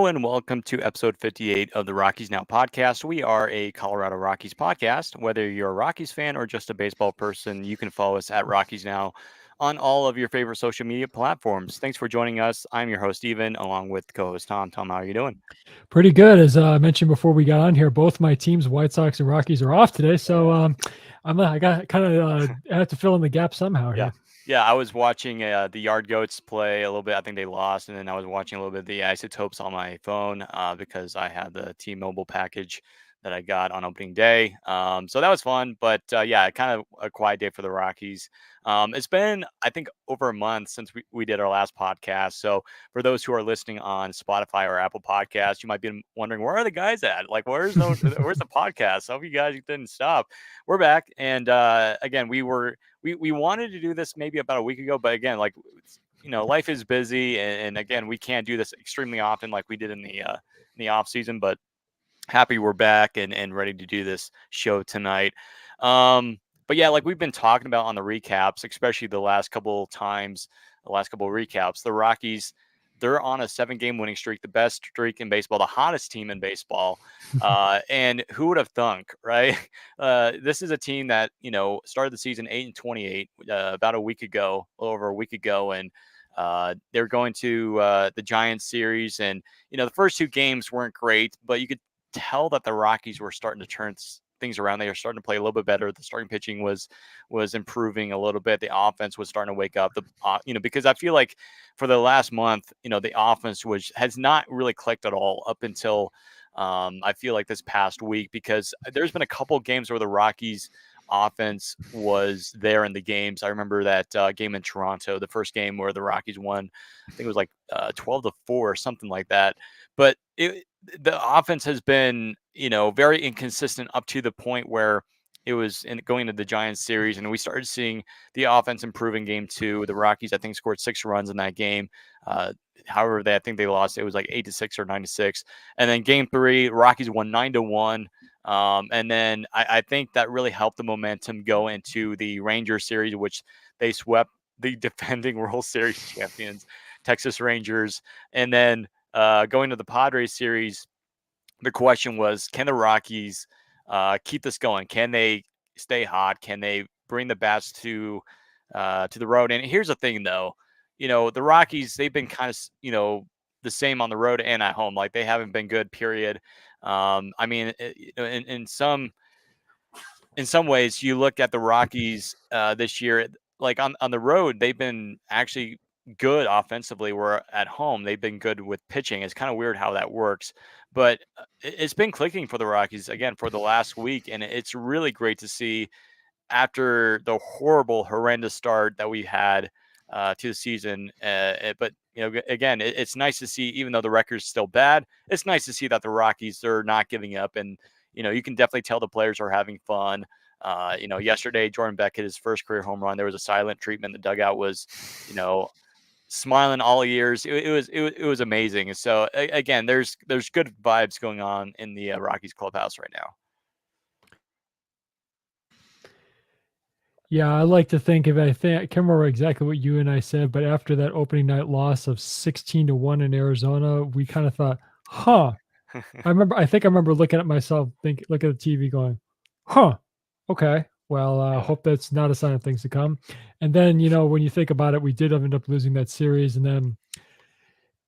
Hello and welcome to episode 58 of the Rockies Now podcast. We are a Colorado Rockies podcast. Whether you're a Rockies fan or just a baseball person, you can follow us at Rockies Now on all of your favorite social media platforms. Thanks for joining us. I'm your host, Steven, along with co-host Tom. Tom, how are you doing? Pretty good. As I mentioned before we got on here, both my teams, White Sox and Rockies, are off today. So I got kind of I have to fill in the gap somehow Yeah. here. Yeah, I was watching the Yard Goats play a little bit. I think they lost, and then I was watching a little bit of the Isotopes on my phone because I had the T-Mobile package that I got on opening day. So that was fun, but yeah, kind of a quiet day for the Rockies. It's been, I think, over a month since we did our last podcast. So for those who are listening on Spotify or Apple Podcasts, you might be wondering, where are the guys at? Like, where's the podcast? I hope you guys didn't stop. We're back, and again, we wanted to do this maybe about a week ago, but again, like, life is busy, and again, we can't do this extremely often like we did in the off season. But happy we're back and ready to do this show tonight. But yeah, like we've been talking about on the recaps, especially the last couple of recaps, the Rockies, they're on a 7-game winning streak, the best streak in baseball, the hottest team in baseball. And who would have thunk, right? This is a team that, started the season 8-28 about a week ago, a little over a week ago. And they're going to the Giants series. And, the first 2 games weren't great, but you could tell that the Rockies were starting to turn things around. They were starting to play a little bit better. The starting pitching was improving a little bit. The offense was starting to wake up. Because I feel like for the last month, the offense has not really clicked at all up until I feel like this past week, because there's been a couple of games where the Rockies offense was there in the games. I remember that game in Toronto, the first game where the Rockies won. I think it was like 12-4 or something like that. But the offense has been, very inconsistent up to the point where it was going into the Giants series, and we started seeing the offense improve in game 2. The Rockies, I think, scored 6 runs in that game. However, I think they lost. It was like 8-6 or 9-6. And then game 3, Rockies won 9-1. And then I think that really helped the momentum go into the Rangers series, which they swept the defending World Series champions, Texas Rangers. And then going to the Padres series, the question was, can the Rockies keep this going? Can they stay hot? Can they bring the bats to the road? And here's the thing, though. The Rockies, they've been kind of, the same on the road and at home. Like, they haven't been good, period. I mean, in some ways, you look at the Rockies this year, like on the road, they've been actually good offensively, where at home they've been good with pitching. It's kind of weird how that works, but it's been clicking for the Rockies again for the last week, and it's really great to see after the horrendous start that we had to the season. But again, it's nice to see, even though the record's still bad, it's nice to see that the Rockies, they're not giving up, and you can definitely tell the players are having fun. Yesterday, Jordan Beck hit his first career home run. There was a silent treatment. The dugout was, smiling all ears. It was amazing. And so again, there's good vibes going on in the Rockies clubhouse right now. Yeah, I like to think I can't remember exactly what you and I said, but after that opening night loss of 16-1 in Arizona, we kind of thought, I think I remember looking at myself, looking at the TV going, okay. Well, hope that's not a sign of things to come. And then, when you think about it, we did end up losing that series. And then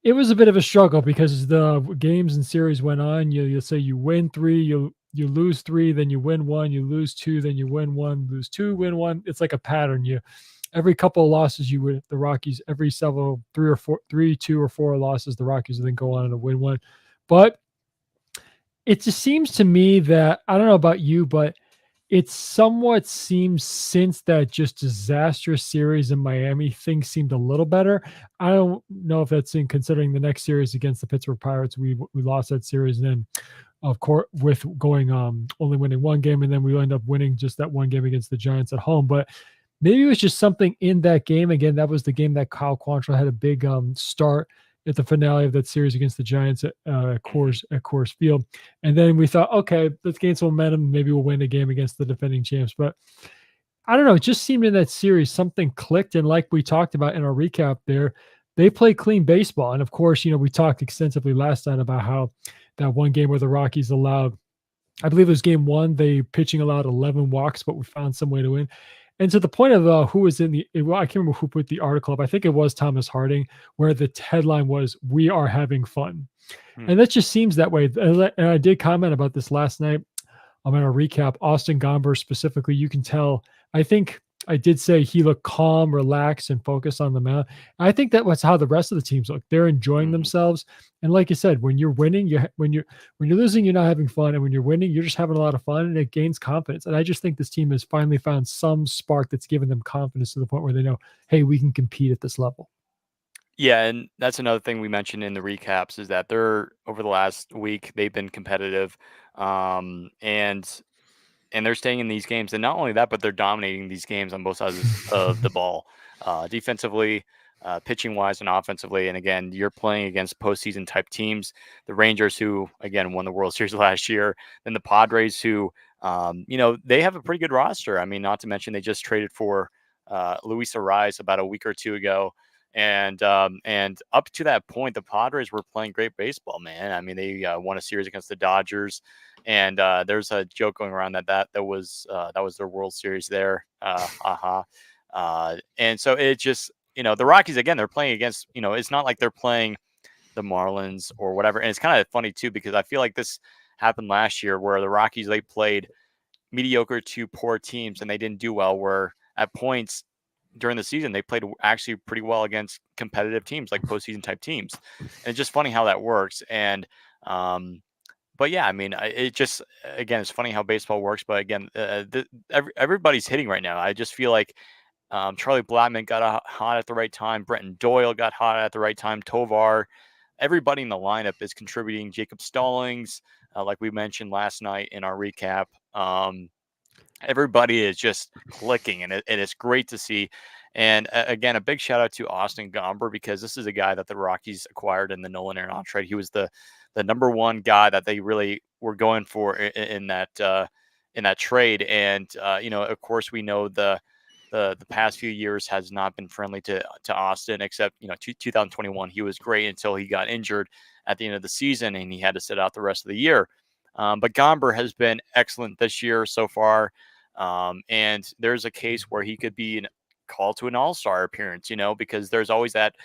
it was a bit of a struggle because the games and series went on. You'll say you win 3, you lose 3, then you win 1, you lose 2, then you win 1, lose 2, win 1. It's like a pattern. Every couple of losses you win, the Rockies, every several 3, 2 or 4 losses, the Rockies then go on to win 1. But it just seems to me that, I don't know about you, but it somewhat seems, since that just disastrous series in Miami, things seemed a little better. I don't know if that's in considering the next series against the Pittsburgh Pirates. We lost that series, and then, of course, with going only winning 1 game, and then we end up winning just that 1 game against the Giants at home. But maybe it was just something in that game. Again, that was the game that Kyle Quantrill had a big start at the finale of that series against the Giants at Coors Field. And then we thought, okay, let's gain some momentum. Maybe we'll win a game against the defending champs. But I don't know. It just seemed in that series something clicked. And like we talked about in our recap there, they play clean baseball. And of course, we talked extensively last night about how that one game where the Rockies allowed, I believe it was game one, they pitching allowed 11 walks, but we found some way to win. And to the point of who was in well, I can't remember who put the article up. I think it was Thomas Harding, where the headline was, "We are having fun." Hmm. And that just seems that way. And I did comment about this last night. I'm going to recap Austin Gomber specifically. You can tell, I think I did say he looked calm, relaxed, and focused on the mound. I think that was how the rest of the teams look. They're enjoying Mhm. themselves. And like you said, when you're winning, when you're losing, you're not having fun. And when you're winning, you're just having a lot of fun and it gains confidence. And I just think this team has finally found some spark that's given them confidence to the point where they know, hey, we can compete at this level. Yeah, and that's another thing we mentioned in the recaps is that they're over the last week they've been competitive, um, and and they're staying in these games. And not only that, but they're dominating these games on both sides of the ball, defensively, pitching wise, and offensively. And again, you're playing against postseason type teams. The Rangers, who again won the World Series last year, then the Padres, who they have a pretty good roster. I mean, not to mention they just traded for Luis Ariz about a week or two ago. And up to that point, the Padres were playing great baseball, man. I mean, they won a series against the Dodgers, and there's a joke going around that was their World Series there. Haha. And so it just the Rockies again, they're playing against it's not like they're playing the Marlins or whatever. And it's kind of funny too because I feel like this happened last year where the Rockies they played mediocre to poor teams and they didn't do well. Where at points during the season they played actually pretty well against competitive teams like postseason type teams. And it's just funny how that works. And but yeah, I mean, it just again, it's funny how baseball works. But again, everybody's hitting right now. I just feel like Charlie Blackmon got hot at the right time. Brenton Doyle got hot at the right time. Tovar, everybody in the lineup is contributing. Jacob Stallings, like we mentioned last night in our recap. Everybody is just clicking, and it's great to see. And again, a big shout out to Austin Gomber because this is a guy that the Rockies acquired in the Nolan Arenado trade. He was the number one guy that they really were going for in that trade. And of course, we know the past few years has not been friendly to Austin, except 2021 he was great until he got injured at the end of the season and he had to sit out the rest of the year. But Gomber has been excellent this year so far. And there's a case where he could be called to an all-star appearance, because there's always that,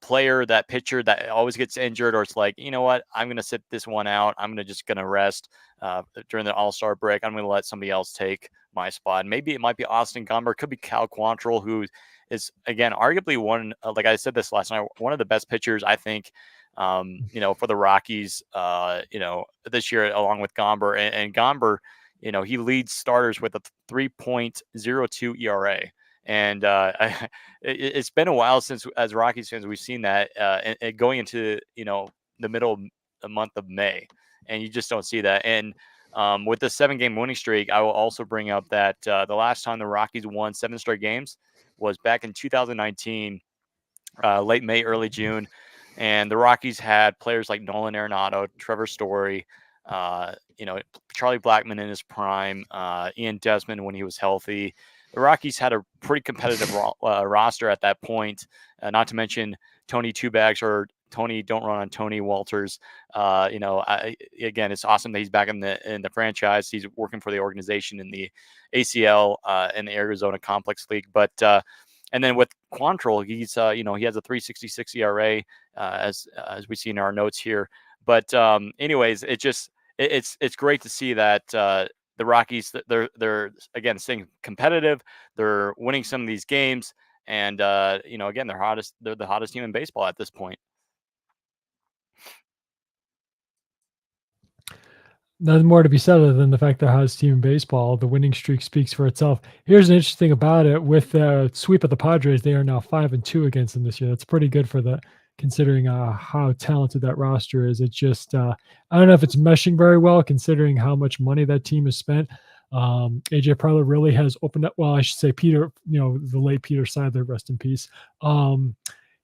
player, that pitcher that always gets injured, or it's like, you know what, I'm going to sit this one out. I'm just going to rest during the all-star break. I'm going to let somebody else take my spot. Maybe it might be Austin Gomber. It could be Cal Quantrill, who is, again, arguably one, like I said this last night, one of the best pitchers, I think, for the Rockies, this year, along with Gomber. And Gomber, he leads starters with a 3.02 ERA. And it's been a while since, as Rockies fans, we've seen that and going into, the middle of the month of May. And you just don't see that. And with the 7-game winning streak, I will also bring up that the last time the Rockies won 7 straight games was back in 2019, late May, early June. And the Rockies had players like Nolan Arenado, Trevor Story, Charlie Blackmon in his prime, Ian Desmond when he was healthy. The Rockies had a pretty competitive roster at that point, not to mention Tony Two Bags or Tony Don't Run on Tony Walters. Again, it's awesome that he's back in the franchise. He's working for the organization in the ACL in the Arizona Complex League. But and then with Quantrill, he's he has a 3.66 ERA as we see in our notes here. But anyways, it's great to see that the Rockies they're again staying competitive. They're winning some of these games, and again they're the hottest team in baseball at this point. Nothing more to be said other than the fact they're hottest team in baseball. The winning streak speaks for itself. Here's an interesting thing about it: with the sweep of the Padres, they are now 5-2 against them this year. That's pretty good for considering how talented that roster is. It just I don't know if it's meshing very well considering how much money that team has spent. AJ Preller really has opened up. Well, I should say Peter, the late Peter Seidler, rest in peace.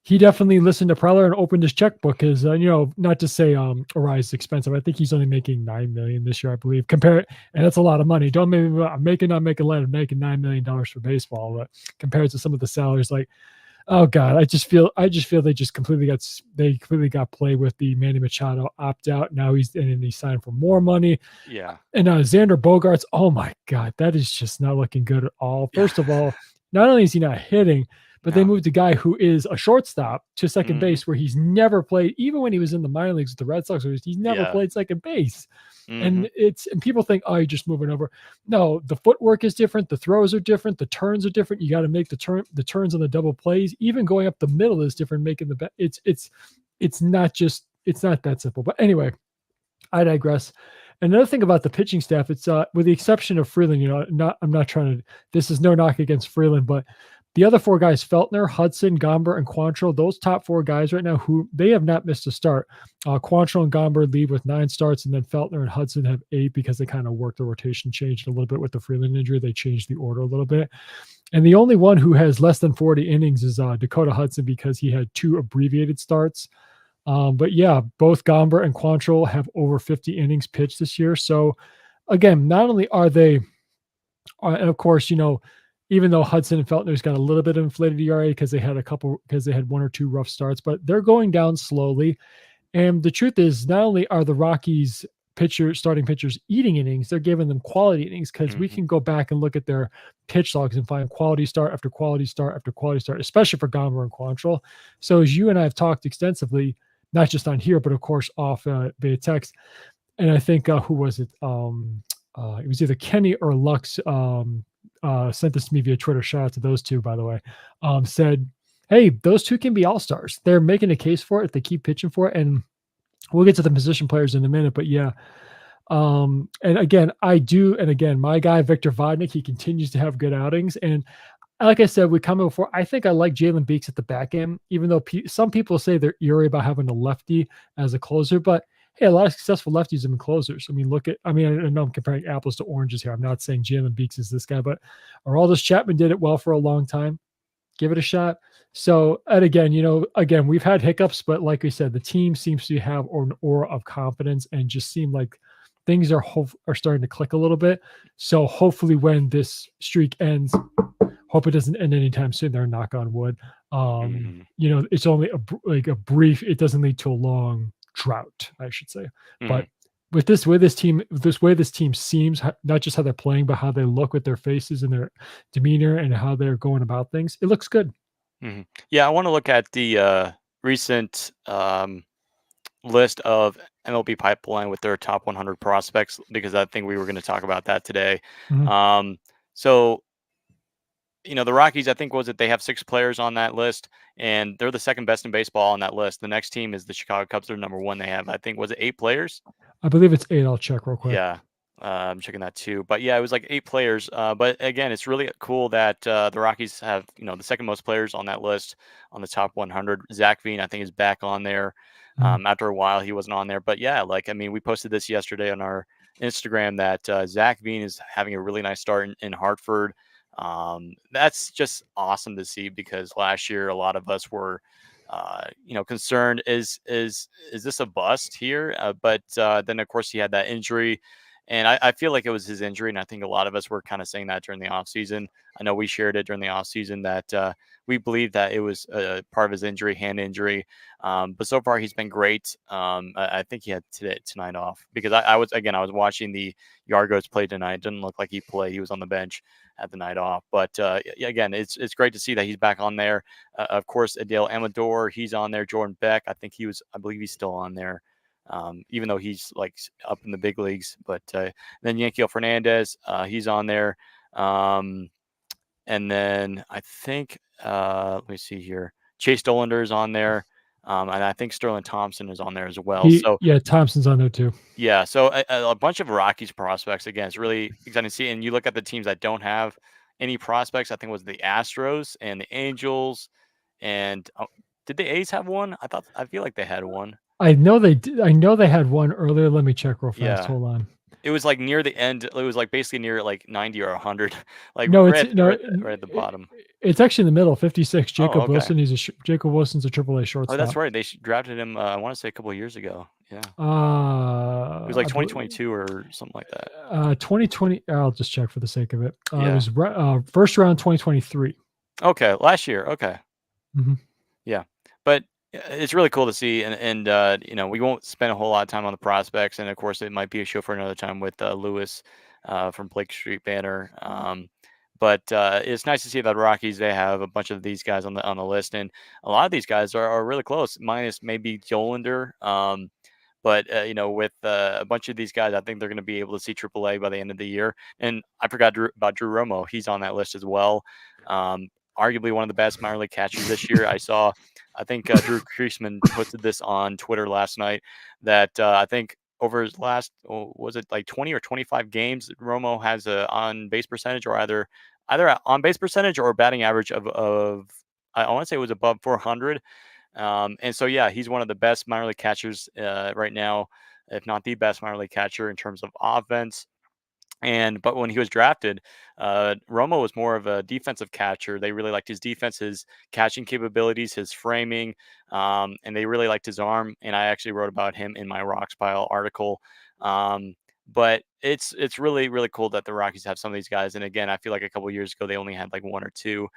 He definitely listened to Preller and opened his checkbook because, not to say Arise is expensive. I think he's only making $9 million this year, I believe. And that's a lot of money. Don't make not make a let of making $9 million for baseball, but compared to some of the salaries like Oh God, I just feel they completely got played with the Manny Machado opt out. Now he signed for more money. Yeah. And Xander Bogarts, oh my God, that is just not looking good at all. Yeah. First of all, not only is he not hitting, but they No. moved a guy who is a shortstop to second Mhm. base where he's never played, even when he was in the minor leagues with the Red Sox, he's never Yeah. played second base. Mhm. And people think, oh, you're just moving over. No, the footwork is different, the throws are different, the turns are different. You got to make the turns on the double plays. Even going up the middle is different. Making it's not just it's not that simple. But anyway, I digress. Another thing about the pitching staff, it's with the exception of Freeland, not I'm not trying to. This is no knock against Freeland, but the other four guys, Feltner, Hudson, Gomber, and Quantrill, those top four guys right now, who they have not missed a start. Quantrill and Gomber lead with 9 starts, and then Feltner and Hudson have 8 because they kind of worked the rotation, changed a little bit with the Freeland injury. They changed the order a little bit. And the only one who has less than 40 innings is Dakota Hudson because he had 2 abbreviated starts. But yeah, both Gomber and Quantrill have over 50 innings pitched this year. So again, not only are they, and of course, even though Hudson and Feltner's got a little bit of inflated ERA because they had 1 or 2 rough starts, but they're going down slowly. And the truth is, not only are the Rockies starting pitchers eating innings, they're giving them quality innings because we Mhm. can go back and look at their pitch logs and find quality start after quality start after quality start, especially for Gomber and Quantrill. So as you and I have talked extensively, not just on here, but of course off via text, and I think who was it? It was either Kenny or Lux. Sent this to me via Twitter. Shout out to those two, by the way. Said, "Hey, those two can be all stars. They're making a case for it if they keep pitching for it." And we'll get to the position players in a minute, but yeah. And again, my guy Victor Vodnik, he continues to have good outings, and like I said, we comment before. I think I like Jalen Beeks at the back end, even though some people say they're eerie about having a lefty as a closer. But hey, a lot of successful lefties have been closers. I mean, I know I'm comparing apples to oranges here. I'm not saying Jalen Beeks is this guy, but Aroldis Chapman did it well for a long time. Give it a shot. So, and again, we've had hiccups, but like we said, the team seems to have an aura of confidence and just seem like things are starting to click a little bit. So hopefully, when this streak ends, hope it doesn't end anytime soon. There, knock on wood. Mhm. It's only a brief. It doesn't lead to a long drought, I should say. But Mhm. with this team seems, not just how they're playing, but how they look with their faces and their demeanor and how they're going about things. It looks good. Mhm. Yeah, I want to look at the recent list of MLB Pipeline with their top 100 prospects because I think we were going to talk about that today. Mhm. Um, so the Rockies, I think was it they have 6 players on that list, and they're the second best in baseball on that list. The next team is the Chicago Cubs. They're number 1. They have, I think, was it 8 players? I believe it's 8. I'll check real quick. Yeah, I'm checking that too. But yeah, it was like 8 players. But again, it's really cool that the Rockies have the second most players on that list on the top 100. Zach Veen, I think, is back on there. Mhm. After a while, he wasn't on there. But yeah, like I mean, we posted this yesterday on our Instagram that Zach Veen is having a really nice start in Hartford. That's just awesome to see because last year a lot of us were concerned is this a bust here? But then of course he had that injury, and I feel like it was his injury, and I think a lot of us were kind of saying that during the offseason. I know we shared it during the offseason that we believe that it was part of his injury, hand injury. But so far he's been great. I think he had tonight off because I was watching the Yard Goats play tonight. It didn't look like he played. He was on the bench at the night off. But again, it's great to see that he's back on there. Of course, Adele Amador, he's on there. Jordan Beck, I believe he's still on there, even though he's like up in the big leagues. But then Yankiel Fernandez, he's on there. And then I think, let me see here, Chase Dollander is on there. And I think Sterling Thompson is on there as well. So Yeah, Thompson's on there too. yeah, so a bunch of Rockies prospects again. It's really exciting to see. And you look at the teams that don't have any prospects. I think it was the Astros and the Angels, and did the A's have one? I feel like they had one. I know they did. I know they had one earlier. Let me check real fast. Yeah, Hold on. it was like near the end. It was like basically near like 90 or 100, like No, it's no, right at the bottom. it's actually in the middle. 56. Oh, Jacob okay. Wilson. Jacob Wilson's a AAA Oh, that's shortstop. right. They drafted him. I want to say a couple of years ago. Yeah, it was like I believe 2022 or something like that. 2020. I'll just check for the sake of it. It Yeah. was first round 2023. Okay, last year. Okay. Mhm. Yeah, but it's really cool to see, and we won't spend a whole lot of time on the prospects, and of course, it might be a show for another time with Lewis from Blake Street Banner. But it's nice to see that Rockies they have a bunch of these guys on the list, and a lot of these guys are really close, minus maybe Jolander. But with a bunch of these guys, I think they're going to be able to see AAA by the end of the year. And I forgot about Drew Romo; he's on that list as well. Um, Arguably one of the best minor league catchers this year. I think Drew Kreisman posted this on Twitter last night that I think over his last, was it like 20 or 25 games, Romo has a on base percentage or either a on base percentage or batting average of I want to say it was above 400. And so, yeah, he's one of the best minor league catchers right now, if not the best minor league catcher in terms of offense. But when he was drafted, Romo was more of a defensive catcher. They really liked his defense, his catching capabilities, his framing, and they really liked his arm. And I actually wrote about him in my Rocks Pile article. But it's really really cool that the Rockies have some of these guys. And again, I feel like a couple of years ago they only had like one or two,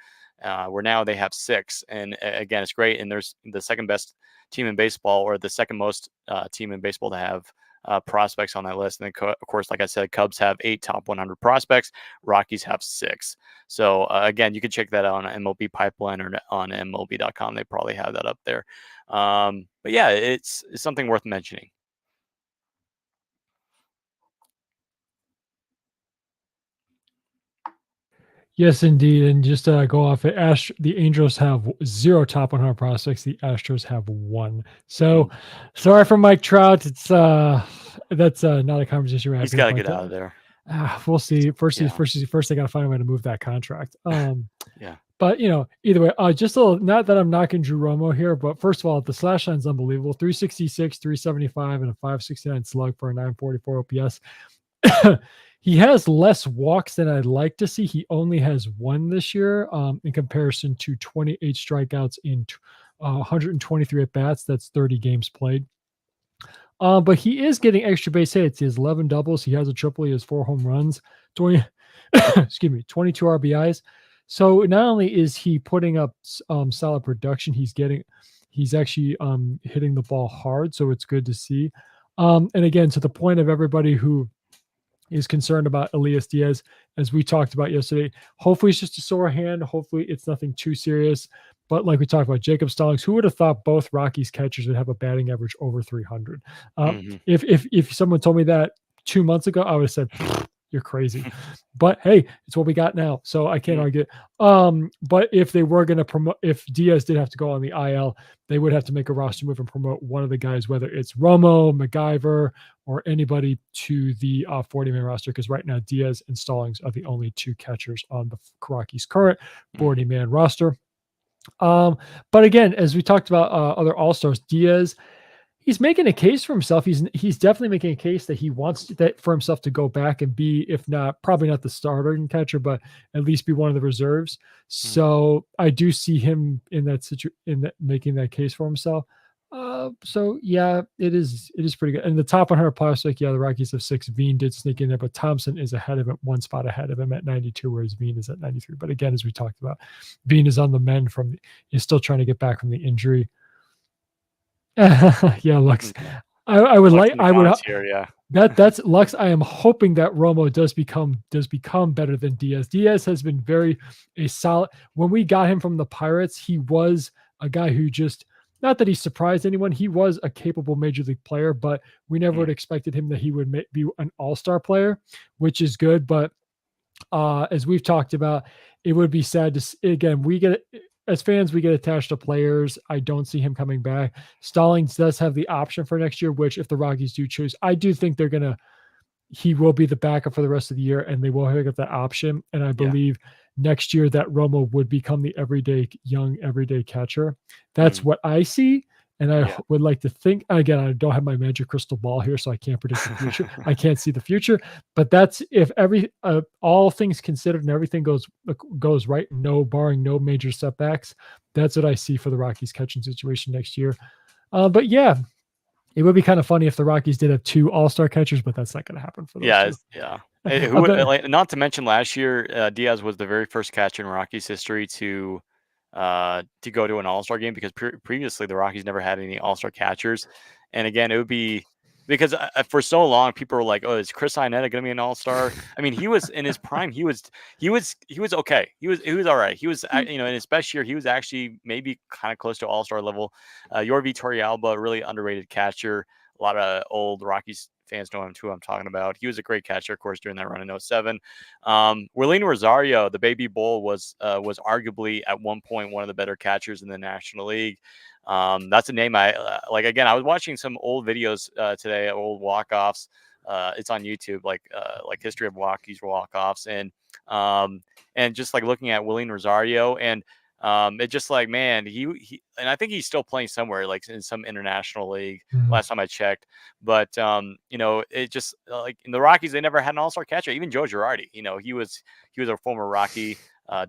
where now they have six. And again, it's great. And there's the second best team in baseball, or the second most team in baseball to have prospects on that list. And then, of course, like I said, Cubs have 8 top 100 prospects. Rockies have 6. So again, you can check that out on MLB Pipeline or on MLB.com. They probably have that up there. But yeah, it's something worth mentioning. Yes, indeed. And just to go off it, the Angels have 0 top 100 prospects. The Astros have 1. So, Mm. sorry for Mike Trout. It's that's not a conversation we're He's having. got to But get out of there. we'll see. Yeah. First they got to find a way to move that contract. Yeah. But either way, just a little, not that I'm knocking Drew Romo here, but first of all, the slash line's unbelievable. 366, 375, and a 569 slug for a 944 OPS. He has less walks than I'd like to see. He only has 1 this year, in comparison to 28 strikeouts in 123 at bats. That's 30 games played. But he is getting extra base hits. He has 11 doubles. He has a triple. He has 4 home runs, 20, excuse me, 22 RBIs. So not only is he putting up solid production, he's actually hitting the ball hard. So it's good to see. And again, to the point of everybody who is concerned about Elias Diaz, as we talked about yesterday. Hopefully, it's just a sore hand. Hopefully, it's nothing too serious. But like we talked about, Jacob Stallings, who would have thought both Rockies catchers would have a batting average over 300? Hmm. If someone told me that 2 months ago, I would have said, "You're crazy." But hey, it's what we got now, so I can't argue. But if they were going to promote, if Diaz did have to go on the IL, they would have to make a roster move and promote one of the guys, whether it's Romo, MacGyver, or anybody to the 40-man roster. Because right now, Diaz and Stallings are the only 2 catchers on the Rockies' current 40-man roster. But again, as we talked about other All-Stars, Diaz, he's making a case for himself. He's definitely making a case that he wants that for himself to go back and be, if not, probably not the starting catcher, but at least be one of the reserves. So I do see him in that making that case for himself. So yeah, it is pretty good. And the top 100 prospect, yeah, the Rockies have 6. Veen did sneak in there, but Thompson is ahead of him, 1 spot ahead of him at 92, whereas Veen is at 93. But again, as we talked about, Veen is on the mend he's still trying to get back from the injury. Yeah, Lux. Okay. I would Lux like in the I would comments here, yeah. that's Lux. I am hoping that Romo does become better than Diaz. Diaz has been a solid. When we got him from the Pirates, he was a guy who just, not that he surprised anyone. He was a capable major league player, but we never would expected him that he would be an all-star player, which is good. But as we've talked about, it would be sad to again, as fans, we get attached to players. I don't see him coming back. Stallings does have the option for next year, which if the Rockies do choose, I do think he will be the backup for the rest of the year, and they will pick up that option. And I believe next year that Romo would become the young everyday catcher. That's what I see. And I would like to think, again, I don't have my magic crystal ball here, so I can't predict the future. I can't see the future, but that's if all things considered and everything goes right, barring no major setbacks. That's what I see for the Rockies catching situation next year. But yeah, it would be kind of funny if the Rockies did have 2 all-star catchers, but that's not going to happen for those 2. Not to mention last year, Diaz was the very first catcher in Rockies history to to go to an All-Star game because previously the Rockies never had any All-Star catchers. And again, it would be because for so long people were like, "Oh, is Chris Iannetta going to be an All-Star?" I mean, he was in his prime. He was okay. He was all right. He was in his best year. He was actually maybe kind of close to All-Star level. Yorvi Torrealba, really underrated catcher. A lot of old Rockies fans know him too. I'm talking about. He was a great catcher, of course, during that run in '07. Willie Rosario, the Baby Bull, was arguably at one point one of the better catchers in the National League. That's a name I like. Again, I was watching some old videos today, old walk-offs. It's on YouTube, like history of Rockies walk-offs, um, and just like looking at Willie Rosario, and it just like, man, he and I think he's still playing somewhere, like in some international league. Mhm. Last time I checked, but it just like in the Rockies, they never had an All-Star catcher. Even Joe Girardi, he was a former Rocky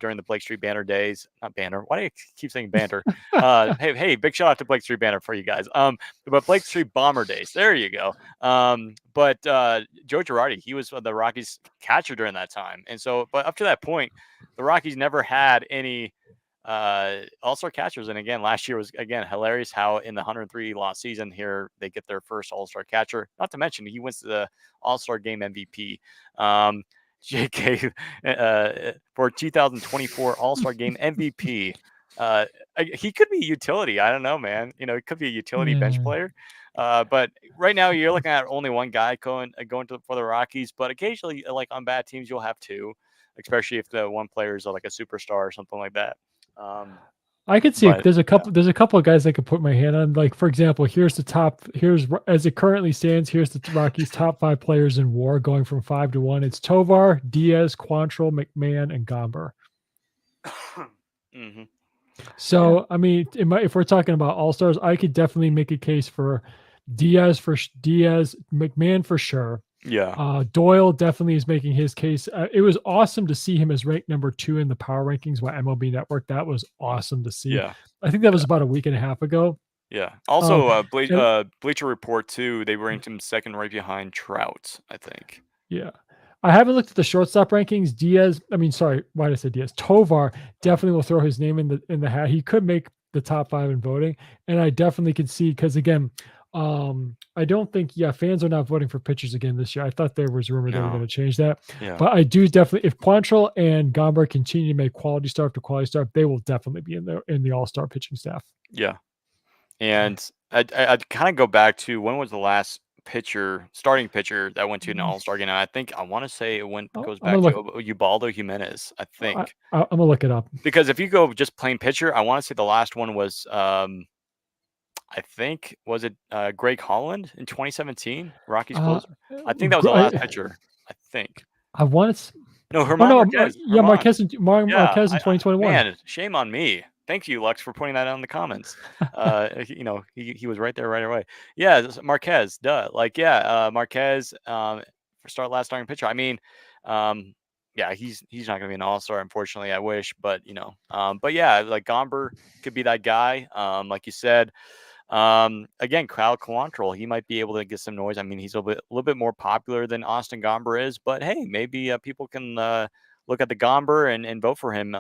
during the Blake Street Banner days. Not Banner. Why do I keep saying Banter? Hey, big shout out to Blake Street Banner for you guys. But Blake Street Bomber days. There you go. But Joe Girardi, he was the Rockies catcher during that time, and so, but up to that point, the Rockies never had any all-star catchers. And again, last year was again hilarious how in the 103 loss season here they get their first all-star catcher. Not to mention he wins the all-star game MVP. JK for 2024 all-star game MVP. He could be utility. I don't know, man. It could be a utility bench Yeah. player. But right now you're looking at only one guy going for the Rockies. But occasionally, like on bad teams, you'll have two, especially if the one player is like a superstar or something like that. Um, I could see but yeah, there's a couple of guys I could put my hand on. Like, for example, as it currently stands, here's the Rockies' top 5 players in WAR going from 5 to 1. It's Tovar, Diaz, Quantrill, McMahon, and Gomber. hmm yeah, So, I mean, if we're talking about all-stars, I could definitely make a case for Diaz, McMahon for sure. yeah, Doyle definitely is making his case. It was awesome to see him as ranked number 2 in the power rankings by MLB Network. That was awesome to see. yeah, I think that was yeah, about a week and a half ago. yeah. Um, Also, and Bleacher Report too. They ranked him second, right behind Trout, I think. yeah, I haven't looked at the shortstop rankings. Sorry, why did I say Diaz? Tovar definitely will throw his name in the hat. He could make the top 5 in voting, and I definitely could see because again, I don't think fans are not voting for pitchers again this year. I thought there was rumor they were No, going to change that, yeah, but I do definitely if Quantrill and Gomber continue to make quality start after quality start, they will definitely be in the All Star pitching staff. yeah. And I'd kind of go back to when was the last starting pitcher that went to an Mm, All Star game? And I think I want to say goes I'm gonna back to look. Ubaldo Jimenez. I think I'm gonna look it up. because if you go just plain pitcher, I want to say the last one was I think was it Greg Holland in 2017, Rockies Uh, closer. I think that was gr- the last pitcher. I think. I want to. No, Oh Herman no, Marquez. yeah, Herman. Yeah, Marquez in 2021. man, shame on me. Thank you, Lux, for pointing that out in the comments. He was right there right away. Yeah, Marquez, duh. Like, yeah, Marquez for last starting pitcher. I mean, um, yeah, he's not gonna be an all-star, unfortunately. I wish, but but yeah, like Gomber could be that guy. Like you said. Again, Kyle Quantrill, he might be able to get some noise. I mean, he's a little bit more popular than Austin Gomber is, but hey, maybe people can look at the Gomber and vote for him.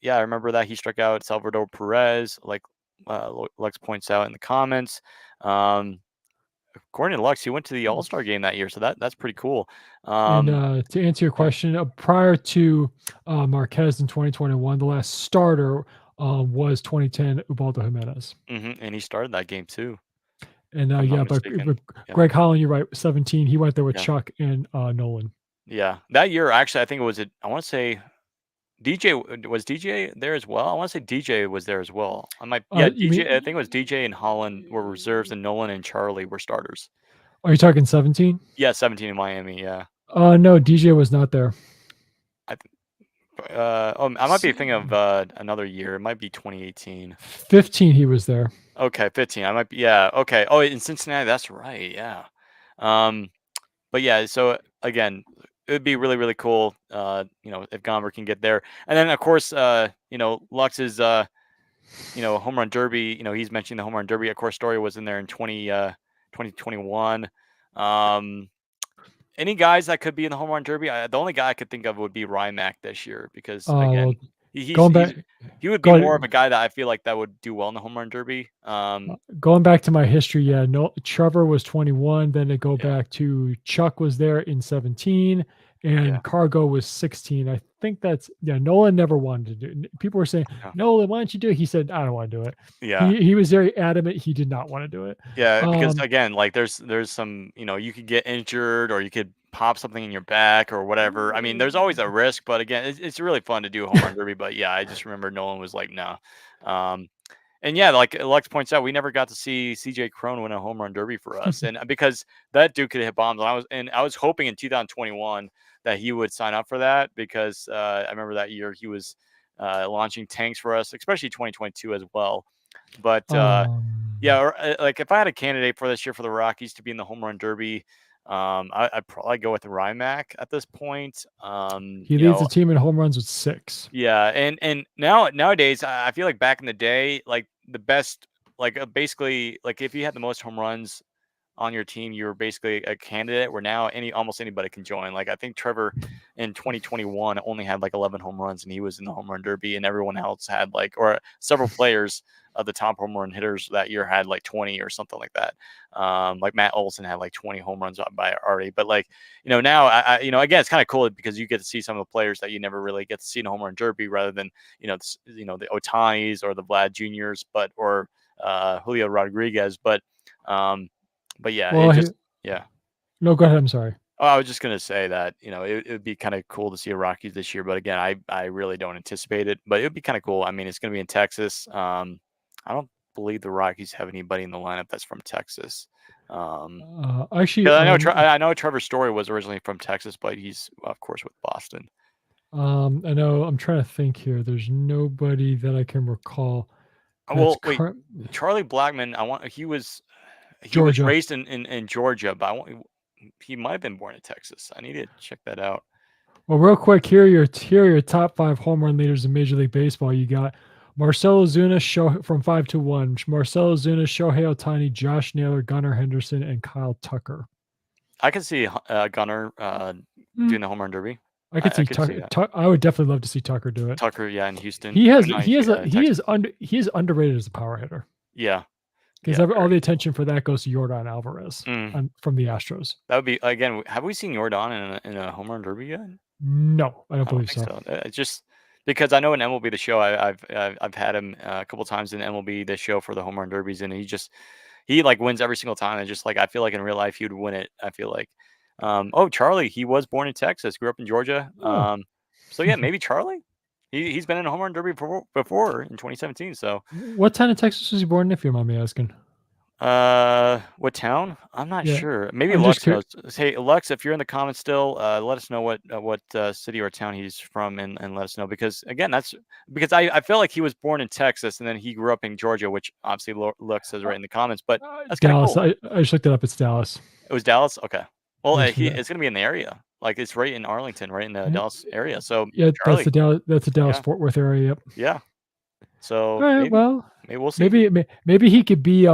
Yeah, I remember that he struck out Salvador Perez, like Lux points out in the comments. Um, According to Lux, he went to the All Star game that year, so that's pretty cool. And Um, to answer your yeah, question, prior to Marquez in 2021, the last starter was 2010 Ubaldo Jimenez. and he started that game too, And if I'm not yeah, mistaken. but Yeah, Greg Holland, you're right, 17. He went there with yeah, Chuck and Nolan. yeah. That year, actually, I think it was. I want to say was DJ there as well? I want to say DJ was there as well. I might, yeah, You mean? DJ. I think it was DJ and Holland were reserves, and Nolan and Charlie were starters. Are you talking 17? Yeah, 17 in Miami. Yeah, No, DJ was not there. I I might S- be thinking of another year. It might be 2018. 15, he was there. Okay, 15. I might be. Yeah. Okay. Oh, in Cincinnati. That's right. Yeah. Um. But yeah. So again, it would be really really cool. If Gomber can get there, and then of course, Lux's home run derby, he's mentioning the home run derby. Of course, Story was in there in 2021. Um, any guys that could be in the home run derby? The only guy I could think of would be Rymack this year because again, Well, He's Going he's back he would be go more of a guy that I feel like that would do well in the home run derby. Going back to my history, yeah, no, Trevor was 21. Then they go Yeah, back to Chuck was there in 17, yeah, and Cargo was 16. I think that's yeah. Nolan never wanted to do. People were saying, yeah, Nolan, why don't you do it? He said, I don't want to do it. yeah. He was very adamant. He did not want to do it. Yeah, because Um, again, like there's some, you could get injured or you could pop something in your back or whatever. I mean, there's always a risk, but again, it's really fun to do a home run derby. But yeah, I just remember Nolan was like, no. And yeah, like Lex points out, we never got to see CJ Crone win a home run derby for us, and because that dude could hit bombs, and I was hoping in 2021 that he would sign up for that because I remember that year he was launching tanks for us, especially 2022 as well. But yeah, um, or, like if I had a candidate for this year for the Rockies to be in the home run derby, I'd probably go with Rymack at this point. he leads the team in home runs with 6. Yeah, and nowadays, I feel like back in the day, like the best, like basically, like if you had the most home runs on your team, you were basically a candidate where now almost anybody can join. Like I think Trevor in 2021 only had like 11 home runs and he was in the home run derby, and everyone else had like, or several players of the top home run hitters that year had like 20 or something like that. Like Matt Olson had like 20 home runs by already, but like, now again, it's kind of cool because you get to see some of the players that you never really get to see in a home run derby rather than, the Otanis or the Vlad Juniors, or Julio Rodriguez. But yeah, Well, yeah. no, go ahead. I'm sorry. Oh, I was just gonna say that it would be kind of cool to see a Rockies this year, but again, I really don't anticipate it. But it would be kind of cool. I mean, it's gonna be in Texas. I don't believe the Rockies have anybody in the lineup that's from Texas. Actually, 'Cause I know Trevor Story was originally from Texas, but he's of course with Boston. I know I'm trying to think here. There's nobody that I can recall that's Well, wait, Charlie Blackman. He was Georgia. raised in Georgia, but he might have been born in Texas. I need to check that out. Well, real quick, here are your top 5 home run leaders in Major League Baseball. You got Marcelo Zuna from 5 to 1. Marcelo Zuna, Shohei Ohtani, Josh Naylor, Gunnar Henderson, and Kyle Tucker. I can see Gunnar Mm, doing the home run derby. I could I see could see that. I would definitely love to see Tucker do it. Tucker, yeah, in Houston. He has Or not he has a Texas. he is underrated as a power hitter Yeah, because yeah. all the attention for that goes to Yordan Alvarez from the Astros. That would be again. Have we seen Jordan in a home run derby yet? No, I don't I don't believe think so. so. It's just because I know in MLB the Show, I've had him a couple times in MLB the Show for the home run derbies, and he like wins every single time. And just like I feel like in real life he would win it. I feel like. Oh, Charlie, he was born in Texas, grew up in Georgia. Oh, So yeah, maybe Charlie. He's been in a home run derby before in 2017. So what town in Texas was he born in, if you don't mind me asking? what town? I'm not Yeah, sure. Maybe I'm just Lux curious. knows. Hey, Lux, if you're in the comments still, let us know what city or town he's from, and let us know because again, that's because I feel like he was born in Texas and then he grew up in Georgia, which obviously Lux says right in the comments, but that's kind of Dallas. cool. I just looked it up. It's Dallas. It was Dallas. Okay, well, Thanks for that. it's gonna be in the area, like it's right in Arlington, right in the Dallas area. So Yeah, that's Charlie, the Dallas. That's the Dallas yeah, Fort Worth area. Yep. yeah. All So right. maybe Well, we'll see. maybe he could be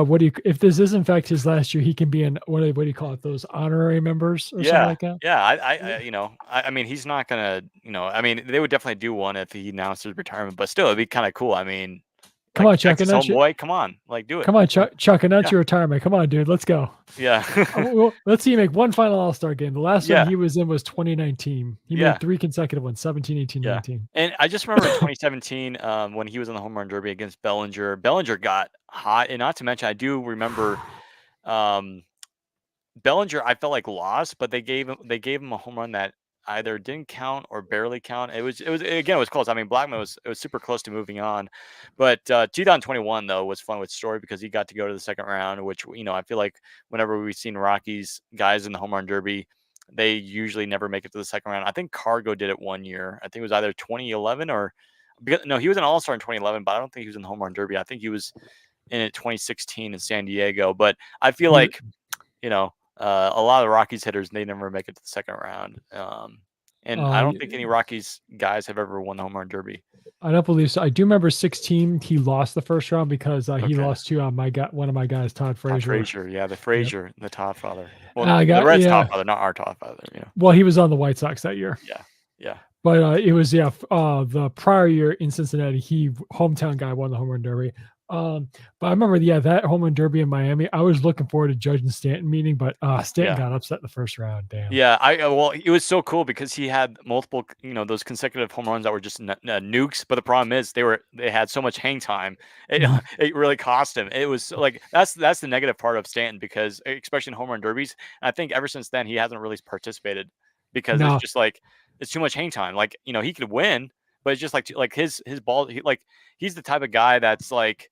if this is in fact his last year, he can be in what do you call it? Those honorary members or something Yeah. like that. Yeah. I mean, he's not gonna, I mean, they would definitely do one if he announced his retirement, but still, it'd be kind of cool. I mean, Come like on, Chuck, Texas announce your homeboy, come on, like do it. come on, Chuck, announce Yeah. your retirement. Come on, dude, let's go. Yeah. Well, let's see you make one final All-Star game. The last one Yeah. he was in was 2019. He Yeah. made 3 consecutive ones: 17, 18, Yeah. 19. And I just remember in 2017, when he was in the home run derby against Bellinger. Bellinger got hot, and not to mention, I do remember, um, Bellinger, I felt like lost, but they gave him a home run that either didn't count or barely count. It was close. I mean, Blackman was super close to moving on, but 2021 though was fun with Story because he got to go to the second round, which I feel like whenever we've seen Rockies guys in the home run derby, they usually never make it to the second round. I think Cargo did it one year. I think it was either 2011 or no, he was an All Star in 2011, but I don't think he was in the home run derby. I think he was in it 2016 in San Diego. But I feel You like a lot of the Rockies hitters, they never make it to the second round. And I don't think any Rockies guys have ever won the home run derby. I don't believe so. I do remember 16. He lost the first round because he Okay. lost to one of my guys, Todd Frazier. Todd Frazier, yeah, the Frazier, the Todd father. Well, I the got Reds' yeah. Todd father, not our Todd father. Well, he was on the White Sox that year. Yeah, yeah. But it was the prior year in Cincinnati, he hometown guy won the home run derby. But I remember, that home run derby in Miami. I was looking forward to Judge and Stanton meeting, but Stanton Yeah. got upset in the first round. Damn. Yeah, well, it was so cool because he had multiple, those consecutive home runs that were just nukes. But the problem is they had so much hang time, it Mhm. it really cost him. It was like that's the negative part of Stanton because especially in home run derbies. And I think ever since then he hasn't really participated because it's No, just like it's too much hang time. Like he could win, but it's just like his ball. He's the type of guy that's like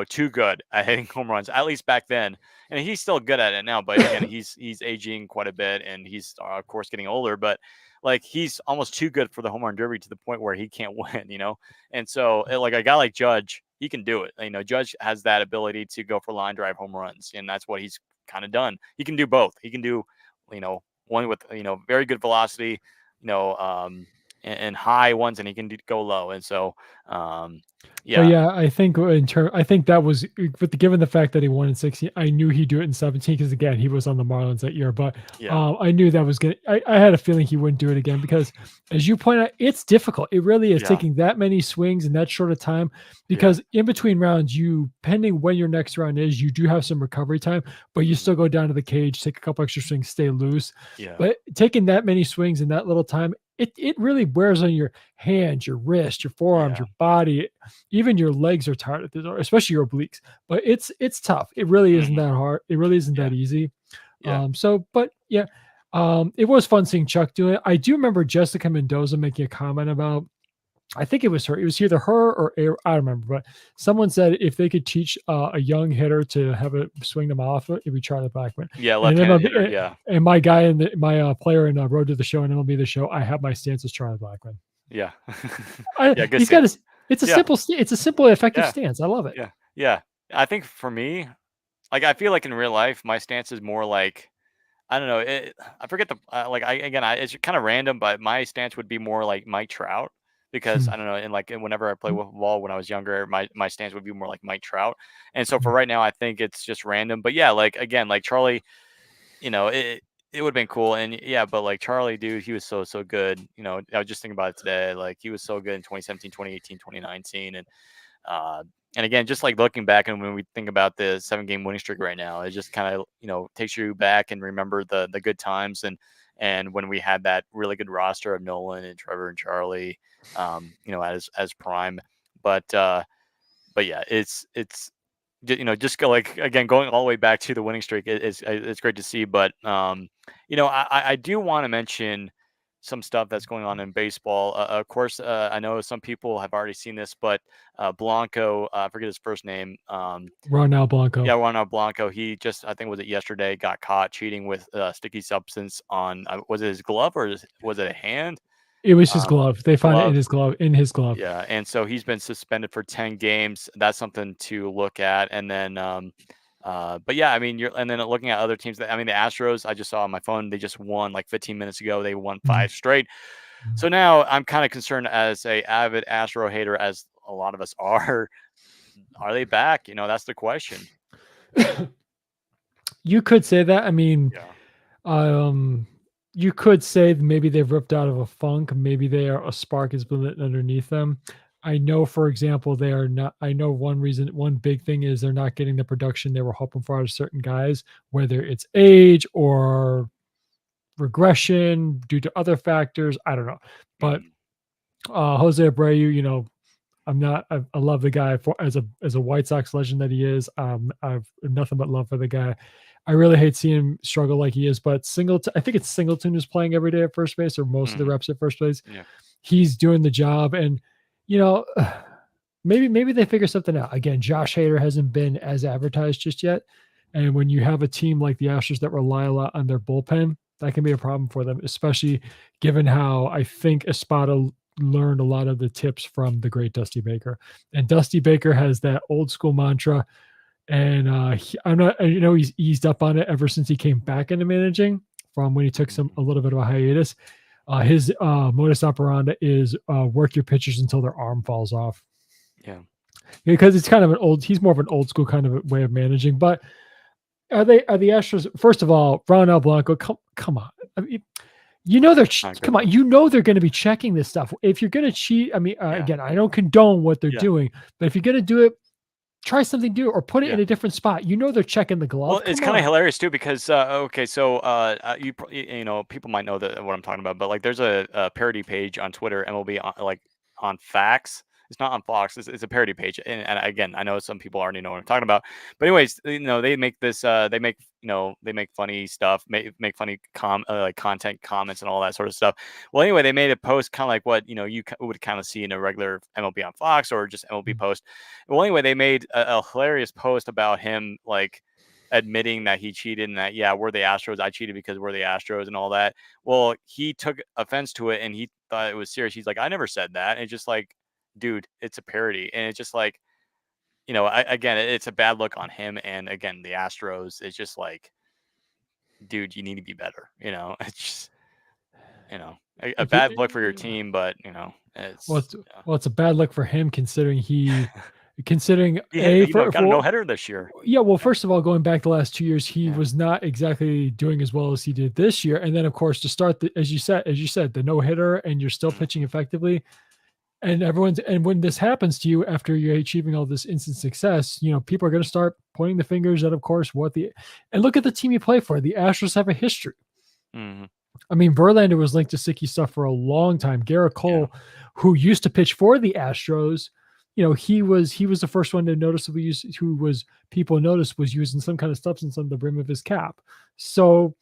too good at hitting home runs. At least back then, and he's still good at it now. But again, he's aging quite a bit, and he's of course getting older. But like he's almost too good for the home run derby to the point where he can't win. And so like a guy like Judge, he can do it. Judge has that ability to go for line drive home runs, and that's what he's kind of done. He can do both. He can do one with very good velocity, you know, um, and high ones, and he can go low. And so but yeah, I think that was given the fact that he won in 16, I knew he'd do it in 17 because again he was on the Marlins that year. But yeah, I knew that was gonna. I had a feeling he wouldn't do it again because, as you point out, it's difficult. It really is yeah, taking that many swings in that short of time. yeah, Because in between rounds, pending when your next round is, you do have some recovery time, but you mhm, still go down to the cage, take a couple extra swings, stay loose. yeah, But taking that many swings in that little time, it really wears on your hands, your wrist, your forearms, yeah. your body. Even your legs are tired at this, especially your obliques. But it's tough. It really isn't Mhm. that hard. It really isn't Yeah, that easy. yeah. But yeah, it was fun seeing Chuck do it. I do remember Jessica Mendoza making a comment about. I think it was her. It was either her or I don't remember, but someone said if they could teach a young hitter to have a swing them off, it'd be Charlie Blackmon. Yeah, And left-handed MLB, hitter, yeah. and my guy in my player in Road to the Show and MLB the Show, I have my stance as Charlie Blackmon. Yeah. I, Yeah, good he's got stance. a. It's a Yeah, it's a simple, effective yeah, stance. I love it. yeah, yeah. I think for me, like, I feel like in real life, my stance is more like I don't know, I forget it's kinda random, but my stance would be more like Mike Trout because I don't know, and whenever I played wiffle ball when I was younger, my stance would be more like Mike Trout. And so for right now, I think it's just random. But yeah, like, again, like Charlie, it would've been cool, and yeah, but, like, Charlie, dude, he was so, so good, I was just thinking about it today, like, he was so good in 2017, 2018, 2019, uh, and again, just, like, looking back and when we think about the seven-game winning streak right now, it just kinda, takes you back and remember the good times and when we had that really good roster of Nolan and Trevor and Charlie, as prime, but, uh but yeah, just go like again going all the way back to the winning streak it's great to see. But I do want to mention some stuff that's going on in baseball. Of course, I know some people have already seen this, but Blanco, I forget his first name. Ronald Blanco. Yeah, Ronald Blanco. He just, I think, was it yesterday, got caught cheating with sticky substance on was it his glove or was it a hand? It was his Um, glove. They found it Glove. in his glove. Yeah, and so he's been suspended for 10 games. That's something to look at. And then, but yeah, I mean, and then looking at other teams. I mean, the Astros. I just saw on my phone. They just won like 15 minutes ago. They won Mhm, 5 straight. mhm. So now I'm kind of concerned as a avid Astro hater, as a lot of us are. Are they back? That's the question. You could say that. I mean, Yeah. um, you could say that maybe they've ripped out of a funk. Maybe a spark has been lit underneath them. I know, for example, they are not. I know one big thing is they're not getting the production they were hoping for out of certain guys, whether it's age or regression due to other factors. I don't know, but Mhm. Jose Abreu, I love the guy for as a White Sox legend that he is. I've nothing but love for the guy. I really hate seeing him struggle like he is, but Singleton, I think it's Singleton who's playing every day at first base or most of the Mhm. reps at first base. Yeah. He's doing the job, and you know, maybe they figure something out. Again, Josh Hader hasn't been as advertised just yet, and when you have a team like the Astros that rely a lot on their bullpen, that can be a problem for them, especially given how I think Espada learned a lot of the tips from the great Dusty Baker. And Dusty Baker has that old school mantra, and I'm not. He's eased up on it ever since he came back into managing from when he took Mhm. a little bit of a hiatus. His modus operandi is work your pitchers until their arm falls off Yeah. because it's kind of an old. He's more of an old school kind of way of managing. But are the Astros? First of all, Ronald Blanco, come on. I mean, You know they're Not a good come on, look. you know they're gonna be checking this stuff. If you're gonna cheat, I mean, Yeah. again, I don't condone what they're Yeah. doing, but if you're gonna do it, try something new or put it Yeah. in a different spot. You know they're checking the Well, glove. it's Come kinda on. hilarious too because, okay, so, you know, people might know that what I'm talking about, but, like, there's a parody page on Twitter, MLB on Facts. It's not on Fox, it's a parody page, and again, I know some people already know what I'm talking about, but anyways, you know, they make this, they make, you know, they make funny stuff, make funny like, content, comments, and all that sort of stuff. Well, anyway, they made a post kinda like what, you know, you would kinda see in a regular MLB on Fox or just MLB Mm. post. Well, anyway, they made a hilarious post about him, like, admitting that he cheated and that, yeah, we're the Astros. I cheated because we're the Astros and all that. Well, he took offense to it and he thought it was serious. He's like, I never said that. And it's just like, dude, it's a parody. And it's just like, you know, again, it's a bad look on him. And again, the Astros, it's just like, dude, you need to be better. You know, it's just, you know, a If you bad look for your team, but, you know, well, it's, it's a bad look for him considering he hit, A you know, got a no for header this year. yeah, well, Yeah. first of all, going back the last 2 years, he Yeah. was not exactly doing as well as he did this year, and then, of course, to start the as you said, the no-hitter, and you're still Mhm. pitching effectively, and when this happens to you after you're achieving all this instant success, people are gonna start pointing the fingers at, of course, what the and look at the team you play for. The Astros have a history. Mhm. I mean, Verlander was linked to Sicky stuff for a long time. Garrett Yeah. Cole, who used to pitch for the Astros, he was the first one to noticeably use who was people noticed was using some kind of substance on the brim of his cap. So,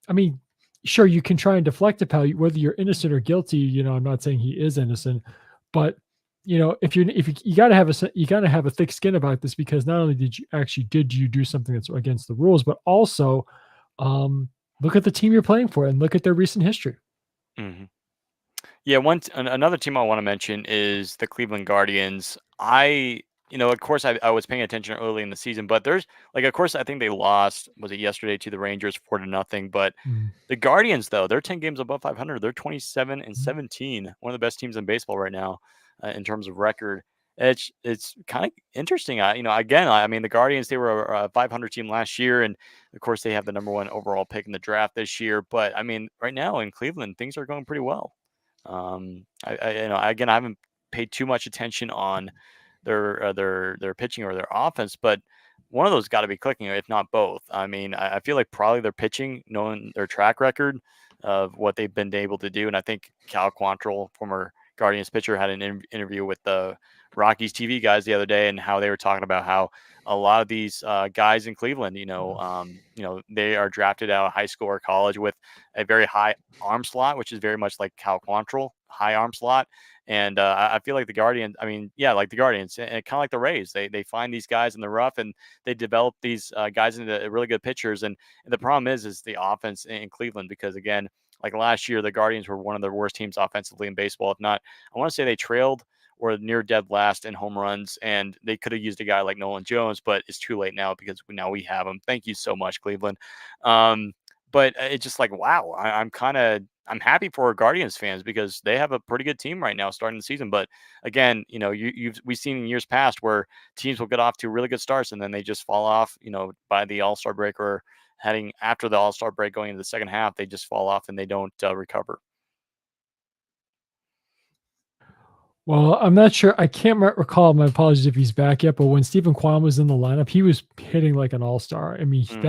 I mean, sure, you can try and deflect it, whether you're innocent or guilty. I'm not saying he is innocent, but if you got to have you got to have a thick skin about this because not only did you do something that's against the rules, but also um, look at the team you're playing for and look at their recent history. Mhm. Yeah, another team I want to mention is the Cleveland Guardians. You know, of course, I was paying attention early in the season, but there's like, of course, I think they lost. Was it yesterday to the Rangers 4-0? But Mm, the Guardians, though, they're 10 games above 500. They're 27 and mm, 17, one of the best teams in baseball right now in terms of record. It's kind of interesting. You know, again, I mean, the Guardians, they were a 500 team last year, and of course, they have the number one overall pick in the draft this year. But I mean, right now in Cleveland, things are going pretty well. You know, again, I haven't paid too much attention on their pitching or their offense, but one of those got to be clicking, if not both. I mean, I feel like probably their pitching, knowing their track record of what they've been able to do, and I think Cal Quantrill, former Guardians pitcher, had an interview with the Rockies TV guys the other day, and how they were talking about how a lot of these guys in Cleveland, you know, they are drafted out of high school or college with a very high arm slot, which is very much like Cal Quantrill, high arm slot. And I feel like the Guardians, I mean, yeah, like the Guardians, and kind of like the Rays, they find these guys in the rough and they develop these guys into really good pitchers. And the problem is the offense in Cleveland because again, like last year, the Guardians were one of the worst teams offensively in baseball. If not, I want to say they trailed or near dead last in home runs, and they could have used a guy like Nolan Jones, but it's too late now because now we have him. Thank you so much, Cleveland. Um, but it's just like, wow, I'm happy for Guardians fans because they have a pretty good team right now starting the season. But again, you know, we've seen in years past where teams will get off to really good starts and then they just fall off, you know, by the All Star break or heading after the All Star break going into the second half, they just fall off and they don't recover. Well, I'm not sure. I can't recall. My apologies if he's back yet. But when Stephen Kwan was in the lineup, he was hitting like an all-star. I mean, Mm,